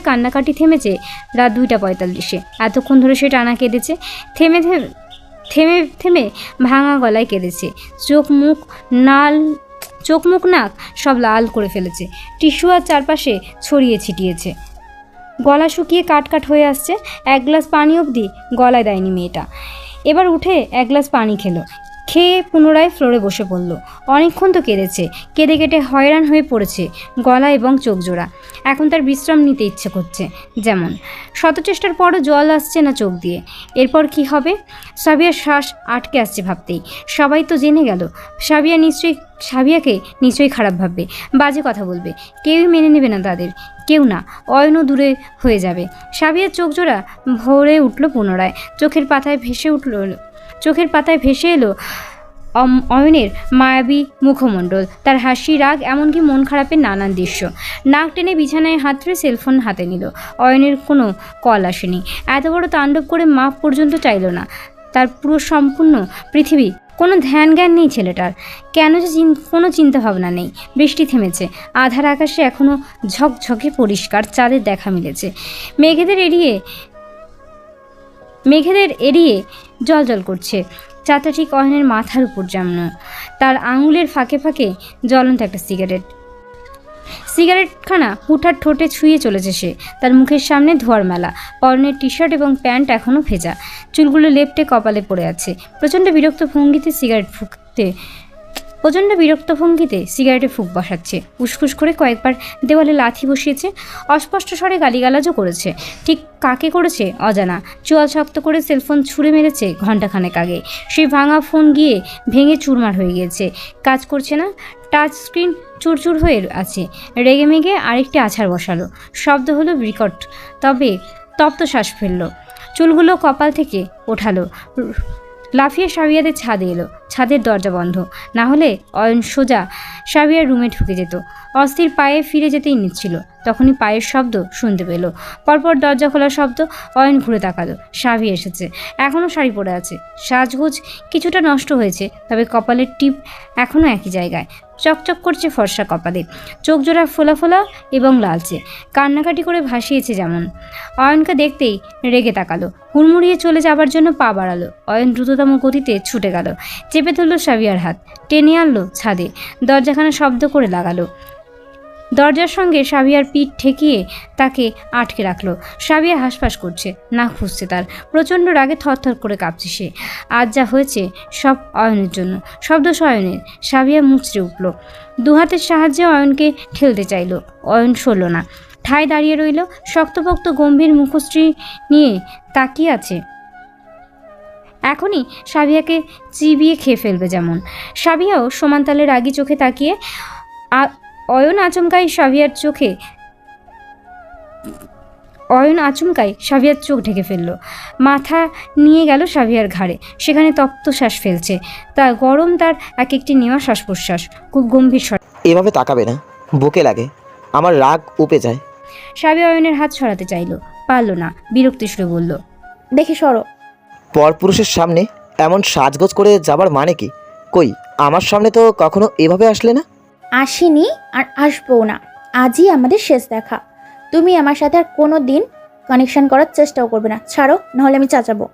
কান্নাকাটি থেমেছে রাত 2:45-এ। এতক্ষণ ধরে সে টানা কেঁদেছে, থেমে ভাঙা গলায় কেঁদেছে। চোখ মুখ নাক সব লাল করে ফেলেছে। টিস্যু আর চারপাশে ছড়িয়ে ছিটিয়েছে। গলা শুকিয়ে কাট হয়ে আসছে। 1 গ্লাস পানি অবধি গলায় দেয়নি মেয়েটা। এবার উঠে 1 গ্লাস পানি খেয়ে পুনরায় ফ্লোরে বসে পড়ল। অনেকক্ষণ তো কেঁদেছে, কেটে হয়রান হয়ে পড়েছে গলা এবং চোখ জোড়া। এখন তার বিশ্রাম নিতে ইচ্ছে করছে। যেমন শত চেষ্টার পরও জল আসছে না চোখ দিয়ে। এরপর কি হবে? সাবিয়ার শ্বাস আটকে আসছে ভাবতেই। সবাই তো জেনে গেল। সাবিয়াকে নিশ্চয়ই খারাপ ভাববে, বাজে কথা বলবে। কেউই মেনে নেবে না তাদের, কেউ না। অয়নও দূরে হয়ে যাবে। সাবিয়ার চোখ জোড়া ভরে উঠল পুনরায়। চোখের পাতায় ভেসে এলো অয়নের মায়াবী মুখমণ্ডল, তার হাসি, রাগ, এমনকি মন খারাপের নানান দৃশ্য। নাক টেনে বিছানায় হাতড়ে সেলফোন হাতে নিল। অয়নের কোনো কল আসেনি। এত বড় তাণ্ডব করে মাপ পর্যন্ত চাইল না। তার পুরো সম্পূর্ণ পৃথিবী, কোনো ধ্যান জ্ঞান নেই ছেলেটার। কেন যে কোনো চিন্তা ভাবনা নেই। বৃষ্টি থেমেছে। আধার আকাশে এখনও ঝকঝকে পরিষ্কার চাঁদের দেখা মিলেছে। মেঘেদের এড়িয়ে জল করছে। চাঁদটা ঠিক অয়নের মাথার উপর যেমন। তার আঙুলের ফাঁকে জ্বলন্ত একটা সিগারেটখানা হুঠার ঠোঁটে ছুঁয়ে চলেছে সে। তার মুখের সামনে ধোয়ার মেলা। পরনের টি-শার্ট এবং প্যান্ট এখনও ভেজা। চুলগুলো লেপ্টে কপালে পড়ে আছে। প্রচণ্ড বিরক্ত ভঙ্গিতে সিগারেটে ফুঁক বসাচ্ছে। উসখুস করে কয়েকবার দেওয়ালে লাথি বসিয়েছে। অস্পষ্ট স্বরে গালিগালাজও করেছে। ঠিক কাকে করেছে অজানা। চোয়াল শক্ত করে সেলফোন ছুঁড়ে মেরেছে ঘণ্টাখানেক আগে। সেই ভাঙা ফোন ভেঙে চুরমার হয়ে গিয়েছে। কাজ করছে না। টাচ স্ক্রিন চুরচুর হয়ে আছে। রেগে মেগে আরেকটি আছাড় বসালো। শব্দ হলো বিকট, তবে তপ্ত শ্বাস ফেললো। চুলগুলো কপাল থেকে ওঠালো। লাফিয়ে সাবিয়াদের ছাদে এলো। ছাদের দরজা বন্ধ। না হলে অয়ন সোজা সাবিয়ার রুমে ঢুকে যেত। অস্থির পায়ে ফিরে যেতেই নিচ্ছিল। তখনই পায়ের শব্দ শুনতে পেল। পরপর দরজা খোলার শব্দ। অয়ন ঘুরে তাকালো, সাবি এসেছে। এখনও শাড়ি পরে আছে, সাজগোজ কিছুটা নষ্ট হয়েছে, তবে কপালের টিপ এখনও একই জায়গায়। চকচক করছে ফর্সা কপালে, চোখ জোড়া ফোলা ফোলা এবং লালচে, কান্নাকাটি করে ভাসিয়েছে যেমন। অয়নকে দেখতেই রেগে তাকালো, হুড়মুড়িয়ে চলে যাবার জন্য পা বাড়ালো। অয়ন দ্রুততম গতিতে ছুটে গেল, চেপে ধরল সাবিয়ার হাত, টেনে আনলো ছাদে, দরজাখানা শব্দ করে লাগালো। দরজার সঙ্গে সাবিয়ার পিঠ ঠেকিয়ে তাকে আটকে রাখলো। সাবিয়া হাঁসফাঁস করছে, নাক ফুসছে তার, প্রচণ্ড রাগে থরথর করে কাঁপছে সে। আজ যা হয়েছে সব অয়নের জন্য, শব্দ অয়নের। সাবিয়া মুচড়ে উঠল, দুহাতের সাহায্যে অয়নকে ঠেলতে চাইল। অয়ন সরল না, ঠায় দাঁড়িয়ে রইল, শক্তপোক্ত গম্ভীর মুখশ্রী নিয়ে তাকিয়ে আছে। এখনই সাবিয়াকে চিবিয়ে খেয়ে ফেলবে যেমন। সাবিয়াও সমানতালে রাগী চোখে তাকিয়ে। অয়ন আচমকাই সাবিয়ার চোখ ঢেকে ফেলল, মাথা নিয়ে গেল সাবিয়ার ঘাড়ে, সেখানে তপ্ত শ্বাস ফেলছে, তার গরম, তার এক একটি নেওয়া শ্বাস প্রশ্বাস খুব গম্ভীর স্বরে। এভাবে তাকাবে না, বুকে লাগে, আমার রাগ উপে যায়। সাবিয়া অয়নের হাত সরাতে চাইল, পারল না, বিরক্তি সুরে বলল, দেখি সরো। পরপুরুষের সামনে এমন সাজগোজ করে যাবার মানে কি? কই, আমার সামনে তো কখনো এভাবে আসলে না। আসিনি আর আসবো না, আজই আমাদের শেষ দেখা। তুমি আমার সাথে আর কোনো দিন কানেকশন করার চেষ্টাও করবে না, ছাড়ো, নাহলে আমি চাচাবো।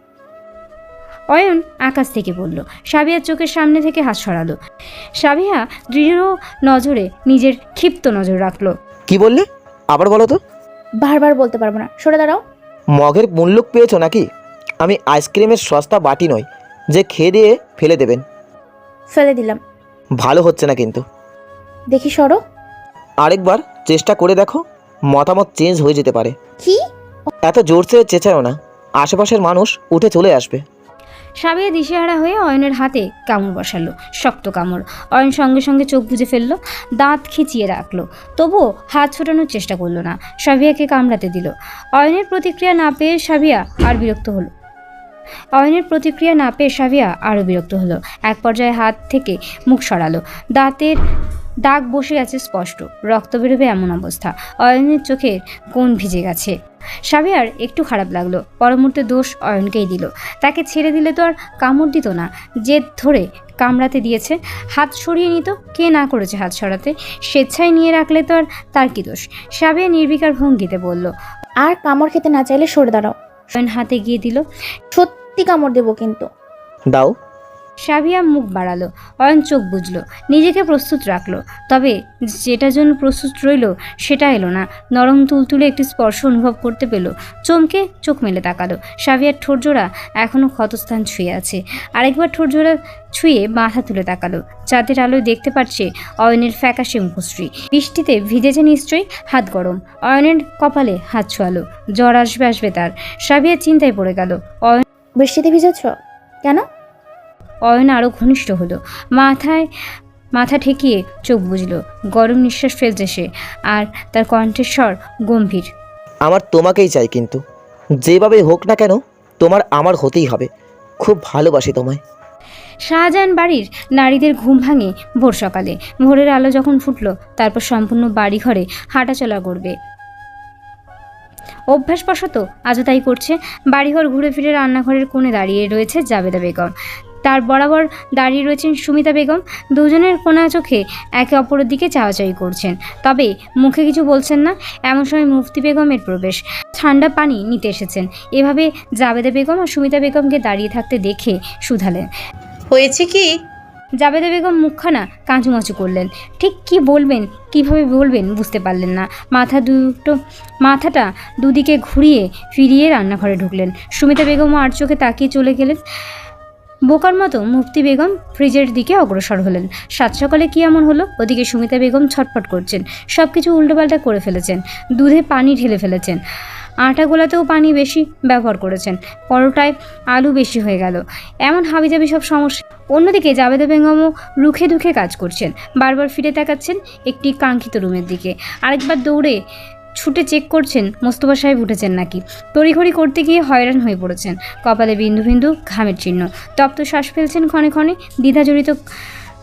অয়ন আকাশ থেকে বলল। সাবিয়ার চোখের সামনে থেকে হাত সরালো। সাবিয়া দৃঢ় নজরে নিজের ক্ষিপ্ত নজর রাখলো। কি বললে? আবার বলো তো। বারবার বলতে পারবো না, সরে দাঁড়াও। মগের মুল্লুক পেয়েছো নাকি? আমি আইসক্রিমের সস্তা বাটি নই যে খেয়ে দিয়ে ফেলে দেবেন। ফেলে দিলাম। ভালো হচ্ছে না কিন্তু। দেখি সরো। আরেকবার চেষ্টা করে দেখো, মতামত চেঞ্জ হয়ে যেতে পারে। কি? এত জোরসে চেঁচাও না, আশেপাশের মানুষ উঠে চলে আসবে। সাবিয়া দিশেহারা হয়ে অয়নের হাতে কামড় বসালো, শক্ত কামড়। অয়ন সঙ্গে সঙ্গে চোখ বুজে ফেললো, দাঁত খিচিয়ে রাখলো, তবুও হাত ছোটানোর চেষ্টা করলো না, সাবিয়াকে কামড়াতে দিল। অয়নের প্রতিক্রিয়া না পেয়ে সাবিয়া আরও বিরক্ত হলো। এক পর্যায়ে হাত থেকে মুখ সরালো, দাঁতের দাগ বসে আছে স্পষ্ট, রক্ত বেরোবে এমন অবস্থা। অয়নের চোখের কোণ ভিজে গেছে। সাবিয়ার একটু খারাপ লাগলো, পরমুহূর্তে দোষ অয়নকেই দিল। তাকে ছেড়ে দিলে তো আর কামড় দিত না, জেদ ধরে কামড়াতে দিয়েছে। হাত সরিয়ে নিত, কে না করেছে হাত সরাতে? স্বেচ্ছায় নিয়ে রাখলে তো আর তার কি দোষ? সাবিয়া নির্বিকার ভঙ্গিতে বলল, আর কামড় খেতে না চাইলে সরে দাঁড়াও। অয়ন হাতে গিয়ে দিল। সত্যি কামড় দেবো কিন্তু। দাও। সাবিয়া মুখ বাড়ালো। অয়ন চোখ বুঝলো, নিজেকে প্রস্তুত রাখলো, তবে যেটার জন্য প্রস্তুত রইল সেটা এলো না। নরম তুলতুলে একটি স্পর্শ অনুভব করতে পেল, চমকে চোখ মেলে তাকালো। সাবিয়ার ঠোঁটজোড়া এখনও ক্ষতস্থান ছুঁয়ে আছে। আরেকবার ঠোঁটজোড়া ছুঁয়ে মাথা তুলে তাকালো, চাঁদের আলোয় দেখতে পাচ্ছে অয়নের ফ্যাকাশে মুখশ্রী। বৃষ্টিতে ভিজেছে নিশ্চয়ই, হাত গরম। অয়নের কপালে হাত ছোঁয়ালো, জ্বর আসবে তার। সাবিয়া চিন্তায় পড়ে গেল। অয়ন বৃষ্টিতে ভিজেছ কেন? অয়ন আরও ঘনিষ্ঠ হলো, মাথা ঠেকিয়ে চোখ বুঝল, গরম নিঃশ্বাস ফেলছে সে, আর তার কণ্ঠের স্বর গম্ভীর। আমার তোমাকেই চাই, কিন্তু যেভাবে হোক না কেন তোমার আমার হতেই হবে। খুব ভালোবাসি তোমায়। শাহজাহান বাড়ির নারীদের ঘুম ভাঙে ভোর সকালে। ভোরের আলো যখন ফুটলো, তারপর সম্পূর্ণ বাড়িঘরে হাঁটাচলা করবে। অভ্যাসবশত আজও তাই করছে। বাড়িঘর ঘুরে ফিরে রান্নাঘরের কোণে দাঁড়িয়ে রয়েছে জাবেদা বেগম, তার বরাবর দাঁড়িয়ে রয়েছেন সুমিতা বেগম। দুজনের কোনা চোখে একে অপরের দিকে চাওয়াচাই করছেন, তবে মুখে কিছু বলছেন না। এমন সময় মুফতি বেগমের প্রবেশ। ঠান্ডা পানি নিতে এসেছেন। এভাবে জাবেদা বেগম আর সুমিতা বেগমকে দাঁড়িয়ে থাকতে দেখে শুধালেন, হয়েছে কি? জাবেদা বেগম মুখখানা কাঁচুমাচু করলেন, ঠিক কিভাবে বলবেন বুঝতে পারলেন না। মাথাটা দুদিকে ঘুরিয়ে ফিরিয়ে রান্নাঘরে ঢুকলেন। সুমিতা বেগমও আর চোখে তাকিয়ে চলে গেলেন। বোকার মতো মুফতি বেগম ফ্রিজের দিকে অগ্রসর হলেন। সাত সকালে কি এমন হলো? ওদিকে সুমিতা বেগম ছটফট করছেন, সব কিছু উল্টোপাল্টা করে ফেলেছেন। দুধে পানি ঢেলে ফেলেছেন, আটা গোলাতেও পানি বেশি ব্যবহার করেছেন, পরোটায় আলু বেশি হয়ে গেল, এমন হাবিজাবি সব সমস্যা। অন্যদিকে জাবেদা বেগমও রুখে দুখে কাজ করছেন, বারবার ফিরে তাকাচ্ছেন একটি কাঙ্ক্ষিত রুমের দিকে। আরেকবার দৌড়ে ছুটে চেক করছেন মোস্তফা সাহেব উঠেছেন নাকি। তড়িঘড়ি করতে গিয়ে হয়রান হয়ে পড়েছেন, কপালে বিন্দু বিন্দু ঘামের চিহ্ন। তপ্ত শ্বাস ফেলছেন ক্ষণে ক্ষণে, দ্বিধাজড়িত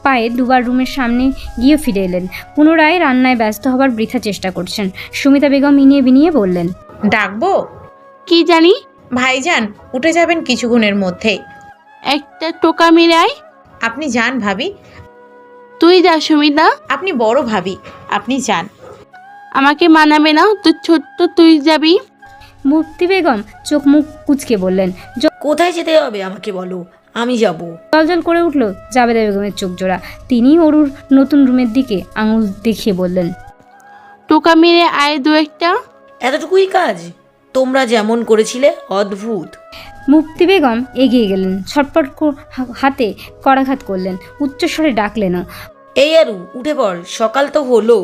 পায়ে দুবার রুমের সামনে গিয়ে ফিরে এলেন। পুনরায় রান্নায় ব্যস্ত হবার বৃথা চেষ্টা করছেন। সুমিতা বেগম ইনিয়ে বিনিয়ে বললেন, ডাকবো? কি জানি? ভাইজান উঠে যাবেন কিছুক্ষণের মধ্যেই। একটা টোকা মেরে আয়। আপনি যান ভাবি, তুই যা সুমিতা। আপনি বড় ভাবি, আপনি যান। আমাকে মানাবে না, তুই ছোট্ট, তুই যাবি। মুফতি বেগম চোখ মুখ কুঁচকে বললেন। কোথায় যেতে হবে আমাকে বলো, আমি যাব। জলজল করে উঠল জাবেদা বেগমের চোখ জোড়া। তিনি অরুর নতুন রুমের দিকে আঙুল দেখিয়ে বললেন, টোকা মেরে আয় দু একটা। এতটুকুই কাজ? তোমরা যেমন করেছিলে, অদ্ভুত। মুফতি বেগম এগিয়ে গেলেন, ছটপট হাতে করাঘাত করলেন, উচ্চস্বরে ডাকলেন, এই আরু উঠে পড়, সকাল তো হলো।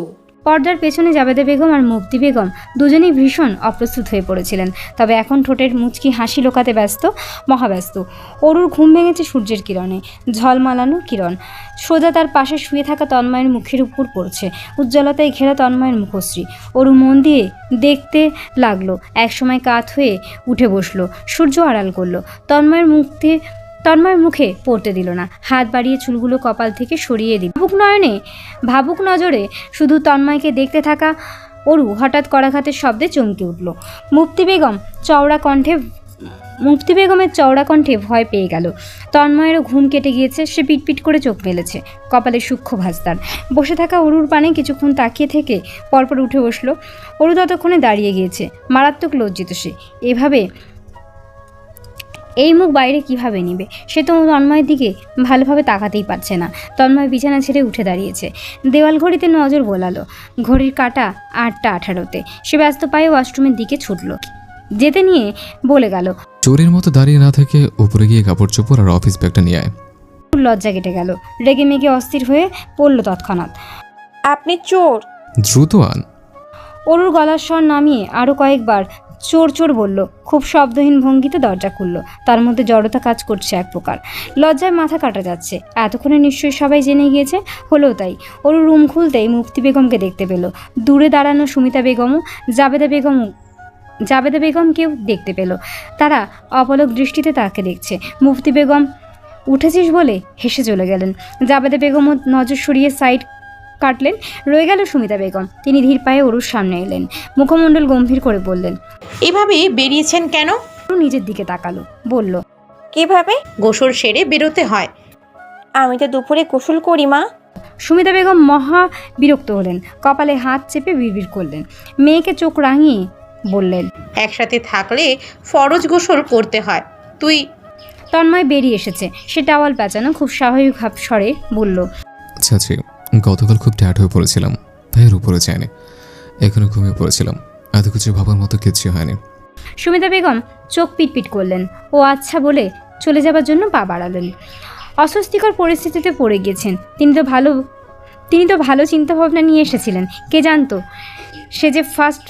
পর্দার পেছনে জাবেদা বেগম আর মুফতি বেগম দুজনেই ভীষণ অপ্রস্তুত হয়ে পড়েছিলেন। তবে এখন ঠোঁটের মুচকি হাসি লোকাতে ব্যস্ত, মহাব্যস্ত। অরুর ঘুম ভেঙেছে সূর্যের কিরণে, ঝলমালানো কিরণ সোজা তার পাশে শুয়ে থাকা তন্ময়ের মুখের উপর পড়ছে। উজ্জ্বলতায় ঘেরা তন্ময়ের মুখশ্রী অরু মন দিয়ে দেখতে লাগলো। একসময় কাত হয়ে উঠে বসলো, সূর্য আড়াল করলো, তন্ময়ের মুখে পড়তে দিল না। হাত বাড়িয়ে চুলগুলো কপাল থেকে সরিয়ে দিল। ভাবুক নজরে শুধু তন্ময়কে দেখতে থাকা অরু হঠাৎ করাঘাতের শব্দে চমকে উঠল। মুফতি বেগমের চওড়া কণ্ঠে ভয় পেয়ে গেল। তন্ময়েরও ঘুম কেটে গিয়েছে, সে পিটপিট করে চোখ মেলেছে, কপালে সূক্ষ্ম ভাঁজদার। বসে থাকা অরুর পানে কিছুক্ষণ তাকিয়ে থেকে পরপর উঠে বসলো। অরু ততক্ষণে দাঁড়িয়ে গিয়েছে, মারাত্মক লজ্জিত সে। এভাবে এই মুখ বাইরে কিভাবে নিবে? সে তো তন্ময়ের দিকে ভালোভাবে তাকাতেই পারছে না। তন্ময় বিছানা ছেড়ে উঠে দাঁড়িয়েছে, দেওয়াল ঘড়িতে নজর বোলালো। ঘড়ির কাঁটা 8:18-তে। সে ব্যস্ত পায়ে ওয়াশরুমের দিকে ছুটল, যেতে নিয়ে বলে গেল, চোরের মতো দাঁড়িয়ে না থেকে উপরে গিয়ে কাপড় চোপড় আর অফিস ব্যাগটা নিয়ে আয়। লজ্জা কেটে গেল, রেগে মেগে অস্থির হয়ে পড়ল তৎক্ষণাৎ, আপনি চোর। দ্রুত আন। অরুর গলার স্বর নামিয়ে আরও কয়েকবার চোর চোর বলল। খুব শব্দহীন ভঙ্গিতে দরজা খুলল। তার মধ্যে জড়তা কাজ করছে এক প্রকার। লজ্জায় মাথা কাটা যাচ্ছে। এতক্ষণে নিশ্চয়ই সবাই জেনে গিয়েছে, হলো তাই। অরু রুম খুলতেই মুফতি বেগমকে দেখতে পেল। দূরে দাঁড়ানো সুমিতা বেগমও, জাবেদা বেগমকেও দেখতে পেল। তারা অপলক দৃষ্টিতে তাকে দেখছে। মুফতি বেগম উঠেছিস বলে হেসে চলে গেলেন। জাবেদা বেগমও নজর সরিয়ে সাইড কাটলেন। রয়ে গেল সুমিতা বেগম। তিনি ধীর পায়ে অরুর সামনে এলেন, মুখমণ্ডল গম্ভীর করে বললেন, এভাবে বেরিয়েছেন কেন? নিজের দিকে তাকালো, বলল, কিভাবে? গোসল সেরে বেরোতে হয়। আমি তো দুপুরে গোসল করি মা। সুমিতা বেগম মহা বিরক্ত হলেন, কপালে হাত চেপে বিড়বিড় করলেন। মেয়েকে চোখ রাঙিয়ে বললেন, একসাথে থাকলে ফরজ গোসল করতে হয়। তুই? তন্ময় বেরিয়ে এসেছে। সে টাওয়াল পেঁচানো, খুব স্বাভাবিক স্বরে বলল, চাচি, গতকাল খুব ট্যাট হয়ে পড়েছিলাম, তাই এর উপরে যায়নি। এখনো ঘুমিয়ে পড়েছিলাম, এত কিছু ভাবার মতো কিচ্ছু হয়নি। সুমিতা বেগম চোখ পিটপিট করলেন। ও আচ্ছা বলে চলে যাবার জন্য পা বাড়ালেন। অস্বস্তিকর পরিস্থিতিতে পড়ে গিয়েছেন। তিনি তো ভালো চিন্তাভাবনা নিয়ে এসেছিলেন। কে জানতো সে যে ফার্স্ট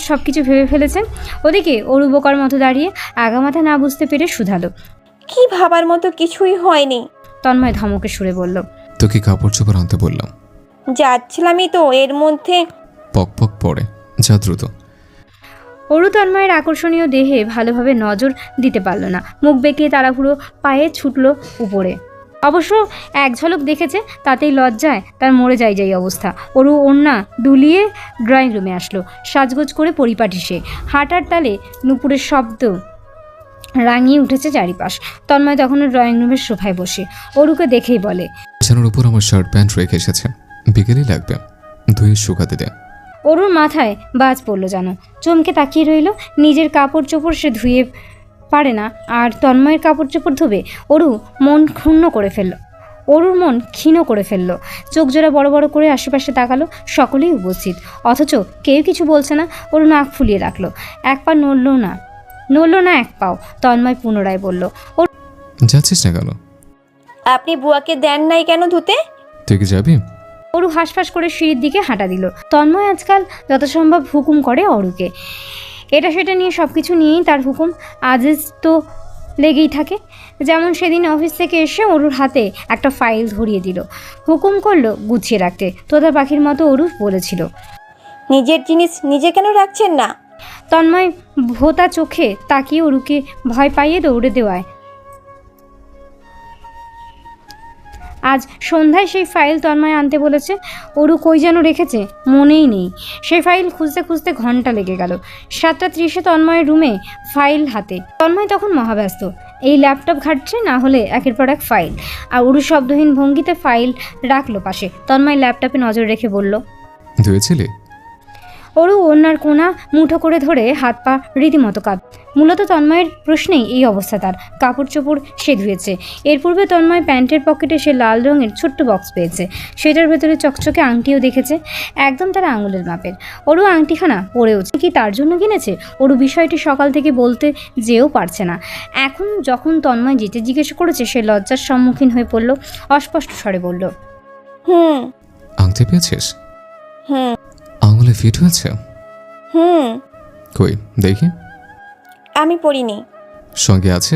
সব কিছু ভেবে ফেলেছেন। ওদিকে অরু বোকার মতো দাঁড়িয়ে আগামাথা না বুঝতে পেরে শুধালো, কি ভাবার মতো কিছুই হয়নি। তন্ময় ধমকে সুরে বলল, তোকে কাপড় চোপড় আনতে বললাম। যাচ্ছিলামই তো, এর মধ্যে পক পক পড়ে, যা দ্রুত। অরু তন্ময়ের আকর্ষণীয় দেহে ভালোভাবে নজর দিতে পারল না। মুখ বেঁকিয়ে তাড়াহুড়ো পায়ে ছুটল উপরে। অবশ্য এক ঝলক দেখেছে, তাতেই লজ্জায় তার মরে যাই অবস্থা। অরু ওড়না দুলিয়ে ড্রয়িং রুমে আসলো। সাজগোজ করে পরিপাটি সে। হাঁটার তালে নুপুরের শব্দ রাঙিয়ে উঠেছে চারিপাশ। তন্ময় তখনও ড্রয়িং রুমের সোফায় বসে অরুকে দেখেই বলে, বিছানার উপর আমার শার্ট প্যান্ট রেখে এসেছে, বিকেলেই লাগবে, ধুয়ে শুকাতে দে। অরুর মাথায় বাজ পড়লো যেন। চমকে তাকিয়ে রইল। নিজের কাপড় চোপড় সে ধুয়ে পারে না, আর তন্ময়ের কাপড় চোপড় ধুবে? অরুর মন ক্ষীণ করে ফেলল। চোখ জোড়া বড় বড় করে আশেপাশে তাকালো। সকলেই উপস্থিত, অথচ কেউ কিছু বলছে না। অরু নাক ফুলিয়ে রাখলো। এক পা নড়ল না এক পাও। তন্ময় পুনরায় বলল, যাচ্ছিস না কেন? আপনি বুয়াকে দেন নাই কেন ধুতে? তুই কি যাবি? অরু হাঁসফাঁস করে সিঁড়ির দিকে হাঁটা দিল। তন্ময় আজকাল যত সম্ভব হুকুম করে অরুকে। এটা সেটা নিয়ে সব কিছু নিয়েই তার হুকুম আজেজ তো লেগেই থাকে। যেমন সেদিন অফিস থেকে এসে অরুর হাতে একটা ফাইল ধরিয়ে দিল, হুকুম করলো গুছিয়ে রাখতে। তোতা পাখির মতো অরু বলেছিল, নিজের জিনিস নিজে কেন রাখছেন না? তন্ময় ভোতা চোখে তাকিয়ে অরুকে ভয় পাইয়ে দৌড়ে দেওয়ায় আজ সন্ধ্যায় সেই ফাইল তন্ময় আনতে বলেছে। অরু কই যেন রেখেছে, মনেই নেই। সেই ফাইল খুঁজতে খুঁজতে ঘন্টা লেগে গেল। 7:30 তন্ময়ের রুমে ফাইল হাতে। তন্ময় তখন মহাব্যস্ত, এই ল্যাপটপ ঘাটছে, না হলে একের পর এক ফাইল। আর অরু শব্দহীন ভঙ্গিতে ফাইল রাখলো পাশে। তন্ময় ল্যাপটপে নজর রেখে বলল, ধুয়েছিলে? অরু ওনার কোনা মুঠো করে ধরে হাত পা রীতিমতো কাঁপ। মূলত তন্ময়ের প্রশ্নেই এই অবস্থা তার। কাপড় চোপড় সে ধুয়েছে। এর পূর্বে তন্ময় প্যান্টের পকেটে সে লাল রঙের ছোট্ট বক্স পেয়েছে। সেটার ভেতরে চকচকে আংটিও দেখেছে, একদম তার আঙুলের মাপের। অরু আংটিখানা পরেওছে কি তার জন্য কিনেছে? অরু বিষয়টি সকাল থেকে বলতে যেও পারছে না। এখন যখন তন্ময় যেতে জিজ্ঞেস করেছে, সে লজ্জার সম্মুখীন হয়ে পড়ল। অস্পষ্ট স্বরে বলল, হুম আংটি পেয়েছিস? হুম আঙুলে ফিট হয়েছে? হুম কই দেখি। আমি পড়িনি। সঙ্গে আছে?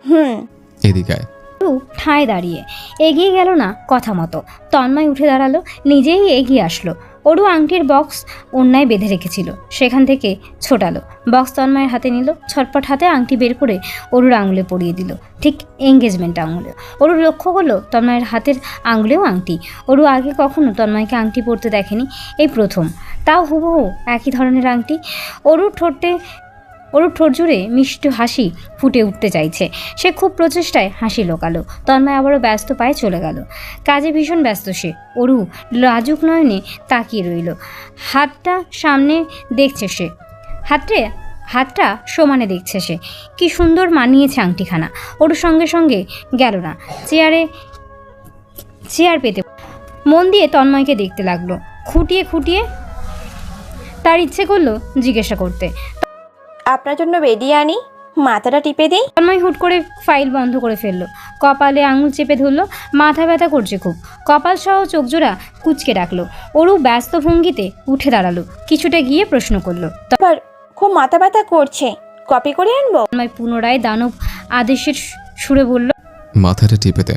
হুম এদিকে আয়। অরু ঠায় দাঁড়িয়ে এগিয়ে গেল না কথা মতো। তন্ময় উঠে দাঁড়ালো, নিজেই এগিয়ে আসলো। অরু আংটির বক্স অন্যায় বেঁধে রেখেছিল, সেখান থেকে ছোটালো। বক্স তন্ময়ের হাতে নিল, ছটপট হাতে আংটি বের করে অরুর আঙুলে পরিয়ে দিল, ঠিক এঙ্গেজমেন্ট আঙুলে। অরু লক্ষ্য করলো তন্ময়ের হাতের আঙুলেও আংটি। অরু আগে কখনো তন্ময়কে আংটি পরতে দেখেনি, এই প্রথম, তাও হুবহু একই ধরনের আংটি। অরুর ঠোঁট জুড়ে মিষ্টি হাসি ফুটে উঠতে চাইছে। সে খুব প্রচেষ্টায় হাসি লোকালো। তন্ময় আবারও ব্যস্ত পায়ে চলে গেল। কাজে ভীষণ ব্যস্ত সে। অরু লাজুক নয়নে তাকিয়ে রইল। হাতটা সামনে দেখছে সে, হাতটা সমানে দেখছে সে। কি সুন্দর মানিয়েছে আংটিখানা। অরু সঙ্গে সঙ্গে গেল না, চেয়ার পেতে মন দিয়ে তন্ময়কে দেখতে লাগলো। খুঁটিয়ে খুঁটিয়ে তার ইচ্ছে করলো জিজ্ঞাসা করতে, আপনার জন্য বেডি আনি, মাথাটা টিপে দিই। তন্ময় হুট করে ফাইল বন্ধ করে ফেললো। কপালে আঙুল চেপে ধরলো। মাথা ব্যথা করছে খুব। কপাল সহ চোখজোড়া কুঁচকে ডাকলো। অরু ব্যস্ত ভঙ্গিতে উঠে দাঁড়ালো। কিছুটা গিয়ে প্রশ্ন করলো, তারপর খুব মাথা ব্যথা করছে, কপি করে আনবো? তন্ময় পুনরায় দানব আদেশের সুরে বলল, মাথাটা টিপে দে।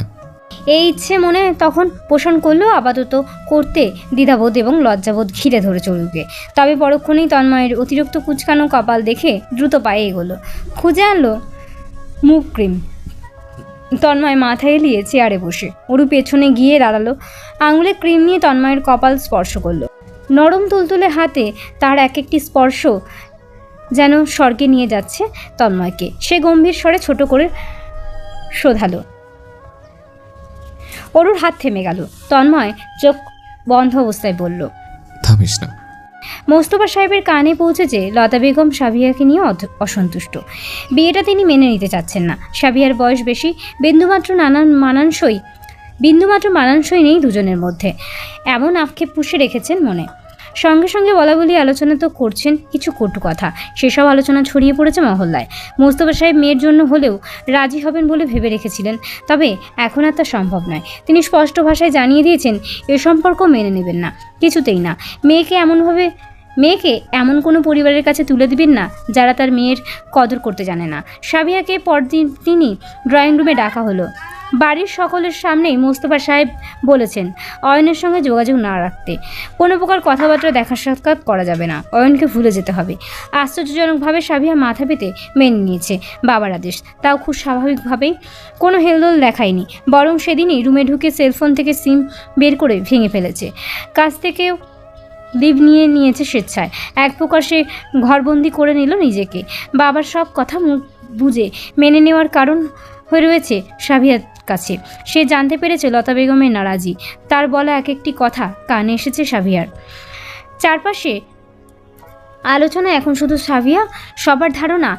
এই ইচ্ছে মনে তখন পোষণ করলেও আপাতত করতে দ্বিধাবোধ এবং লজ্জাবোধ ঘিরে ধরে চলুকে। তবে পরক্ষণেই তন্ময়ের অতিরিক্ত কুচকানো কপাল দেখে দ্রুত পায়ে এগোলো। খুঁজে আনলো মুভ ক্রিম। তন্ময় মাথা এলিয়ে চেয়ারে বসে। অরু পেছনে গিয়ে দাঁড়ালো। আঙুলে ক্রিম নিয়ে তন্ময়ের কপাল স্পর্শ করলো। নরম তুলতুলে হাতে তার এক একটি স্পর্শ যেন স্বর্গে নিয়ে যাচ্ছে তন্ময়কে। সে গম্ভীর স্বরে ছোট করে শোধালো। অরুর হাত থেমে গেল। তন্ময় চোখ বন্ধ অবস্থায় বলল, থামিস না। মোস্তফা সাহেবের কানে পৌঁছেছে লতা বেগম সাবিয়াকে নিয়ে অসন্তুষ্ট। বিয়েটা তিনি মেনে নিতে চাচ্ছেন না। সাবিয়ার বয়স বেশি, বিন্দুমাত্র মানানসই নেই দুজনের মধ্যে, এমন আক্ষেপ পুষে রেখেছেন মনে। সঙ্গে সঙ্গে বলাবলি আলোচনা তো করছেন কিছু কটু কথা। সেসব আলোচনা ছড়িয়ে পড়েছে মহল্লায়। মোস্তফা সাহেব মেয়ের জন্য হলেও রাজি হবেন বলে ভেবে রেখেছিলেন, তবে এখন আর তা সম্ভব নয়। তিনি স্পষ্ট ভাষায় জানিয়ে দিয়েছেন এ সম্পর্ক মেনে নেবেন না, কিছুতেই না। মেয়েকে এমন কোনো পরিবারের কাছে তুলে দিবেন না যারা তার মেয়ের কদর করতে জানে না। সাবিয়াকে পরদিন তিনি ড্রয়িং রুমে ডাকা হলো। বাড়ির সকলের সামনেই মোস্তফা সাহেব বলেছেন অয়নের সঙ্গে যোগাযোগ না রাখতে, কোনো প্রকার কথাবার্তা দেখা সাক্ষাৎ করা যাবে না, অয়নকে ভুলে যেতে হবে। আশ্চর্যজনকভাবে সাবিয়া মাথা পেতে মেনে নিয়েছে বাবার আদেশ। তাও খুব স্বাভাবিকভাবেই, কোনো হেলদোল দেখায়নি। বরং সেদিনই রুমে ঢুকে সেলফোন থেকে সিম বের করে ভেঙে ফেলেছে। কাছ থেকেও লিভ নিয়েছে স্বেচ্ছায়। এক প্রকার সে ঘরবন্দি করে নিল নিজেকে। বাবার সব কথা মুখ বুঝে মেনে নেওয়ার কারণ হয়ে রয়েছে সাবিয়ার কাছে। সে জানতে পেরেছে লতা বেগমের নারাজি। তার বলা এক একটি কথা কানে এসেছে সাবিয়ার। চারপাশে আলোচনা এখন শুধু সাবিয়া। সবার ধারণা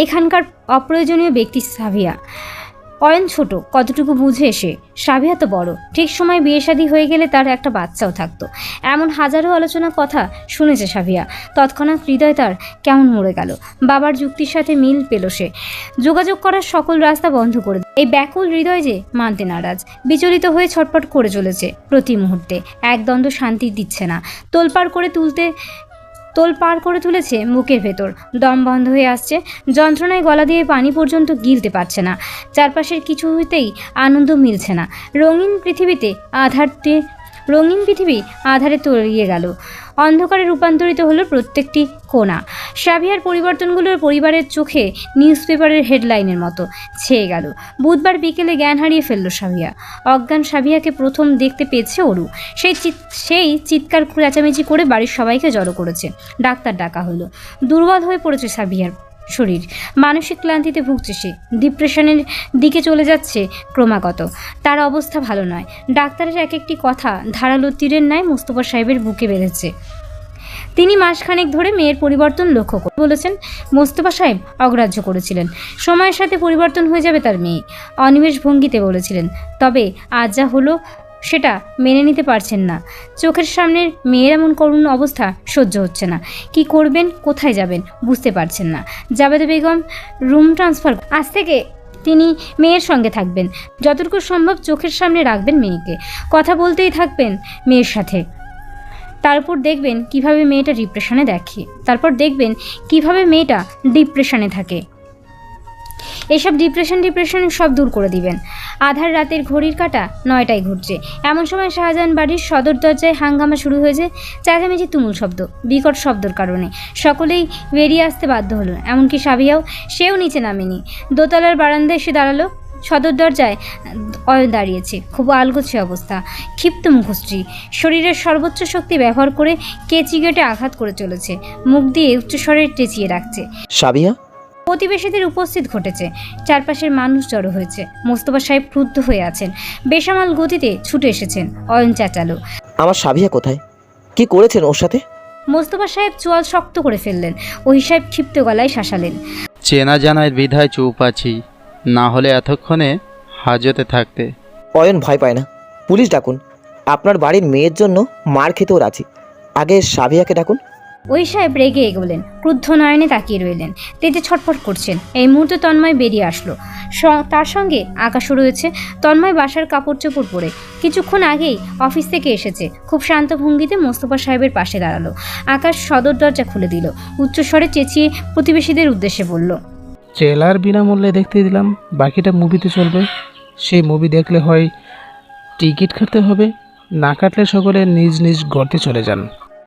এখানকার অপ্রয়োজনীয় ব্যক্তি সাবিয়া। অয়ন ছোট, কতটুকু বুঝে এসে। সাবিয়া তো বড়, ঠিক সময় বিয়ে শাদী হয়ে গেলে তার একটা বাচ্চাও থাকতো। এমন হাজারো আলোচনা কথা শুনেছে সাবিয়া। তৎক্ষণাৎ হৃদয় তার কেমন মরে গেল। বাবার যুক্তির সাথে মিল পেল সে। যোগাযোগ করার সকল রাস্তা বন্ধ করে এই ব্যাকুল হৃদয় যে মানতে নারাজ। বিচলিত হয়ে ছটপট করে চলেছে প্রতি মুহূর্তে। এক দ্বন্দ্ব শান্তি দিচ্ছে না। তোলপাড় করে তুলেছে মুখের ভেতর। দম বন্ধ হয়ে আসছে। যন্ত্রণায় গলা দিয়ে পানি পর্যন্ত গিলতে পারছে না। চারপাশের কিছুতেই আনন্দ মিলছে না। রঙিন পৃথিবী আধারে তলিয়ে গেল। অন্ধকারে রূপান্তরিত হলো প্রত্যেকটি কোণা। সাবিয়ার পরিবর্তনগুলোর পরিবারের চোখে নিউজ পেপারের হেডলাইনের মতো ছেয়ে গেল। বুধবার বিকেলে জ্ঞান হারিয়ে ফেলল সাবিয়া। অজ্ঞান সাবিয়াকে প্রথম দেখতে পেয়েছে অরু। সেই চিৎকার চেঁচামেচি করে বাড়ির সবাইকে জড়ো করেছে। ডাক্তার ডাকা হলো। দুর্বল হয়ে পড়েছে সাবিয়ার শরীর, মানসিক ক্লান্তিতে ভুগছে সে, ডিপ্রেশনের দিকে চলে যাচ্ছে ক্রমাগত। তার অবস্থা ভালো নয়। ডাক্তারের এক একটি কথা ধারালো তীরের ন্যায় মোস্তফা সাহেবের বুকে বেঁধেছে। তিনি মাসখানেক ধরে মেয়ের পরিবর্তন লক্ষ্য করে বলেছেন। মোস্তফা সাহেব অগ্রাহ্য করেছিলেন। সময়ের সাথে পরিবর্তন হয়ে যাবে তার মেয়ে, অনিমেষ ভঙ্গিতে বলেছিলেন। তবে আজ যা হলো সেটা মেনে নিতে পারছেন না। চোখের সামনের মেয়ের এমন করুণ অবস্থা সহ্য হচ্ছে না। কি করবেন, কোথায় যাবেন বুঝতে পারছেন না। জাবেদা বেগম রুম ট্রান্সফার, আজ থেকে তিনি মেয়ের সঙ্গে থাকবেন। যতটুকু সম্ভব চোখের সামনে রাখবেন মেয়েকে, কথা বলতেই থাকবেন মেয়ের সাথে। তারপর দেখবেন কিভাবে মেয়েটা ডিপ্রেশনে থাকে। এসব ডিপ্রেশন সব দূর করে দিবেন। আধার রাতের ঘড়ির কাঁটা 9টায় ঘুরছে। এমন সময় শাহজাহান বাড়ির সদর দরজায় হাঙ্গামা শুরু হয়েছে। চেঁচামেচি, তুমুল শব্দ, বিকট শব্দের কারণে সকলেই বেরিয়ে আসতে বাধ্য হলো, এমনকি সাবিয়াও। সেও নিচে নামেনি, দোতলার বারান্দায় এসে দাঁড়ালো। সদর দরজায় অয়ন দাঁড়িয়েছে, খুব আলগোছে অবস্থা, ক্ষিপ্ত মুখশ্রী, শরীরের সর্বোচ্চ শক্তি ব্যবহার করে কেচি কেটে আঘাত করে চলেছে, মুখ দিয়ে উচ্চস্বরে চেঁচিয়ে ডাকছে। সাবিয়া, প্রতিবেশীদের উপস্থিত ঘটেছে। চারপাশের মানুষ জড়ো হয়েছে। মোস্তফা সাহেব ক্রুদ্ধ হয়ে আছেন, বেসামাল গতিতে ছুটে এসেছেন। অয়ন চেঁচালো, আমার সাবিয়া কোথায়? কি করেছেন ওর সাথে? মোস্তফা সাহেব চোয়াল শক্ত করে ফেললেন। ওই সাহেব ক্ষিপ্ত গলায় শাসালেন, চেনা জানায় বিধায় চুপ আছি, না হলে এতক্ষণে হাজতে থাকতে। অয়ন ভয় পায় না, পুলিশ ডাকুন। আপনার বাড়ির মেয়ের জন্য মার খেতেও রাজি। আগে সাবিয়াকে ডাকুন। ওই সাহেব রেগে এগোলেন, ক্রুদ্ধ নয়নে তাকিয়ে রইলেন, তেজে ছটফট করছেন। এই মুহূর্তে তন্ময় বেরিয়ে আসলো, তার সঙ্গে আকাশও রয়েছে। তন্ময় বাসার কাপড় চোপড় পরে কিছুক্ষণ আগেই অফিস থেকে এসেছে। খুব শান্ত ভঙ্গিতে মোস্তফা সাহেবের পাশে দাঁড়ালো। আকাশ সদর দরজা খুলে দিল, উচ্চস্বরে চেঁচিয়ে প্রতিবেশীদের উদ্দেশ্যে বলল, ট্রেলার বিনামূল্যে দেখতে দিলাম, বাকিটা মুভিতে চলবে। সেই মুভি দেখলে হয় টিকিট কাটতে হবে, না কাটলে সকলে নিজ নিজ গর্তে চলে যান।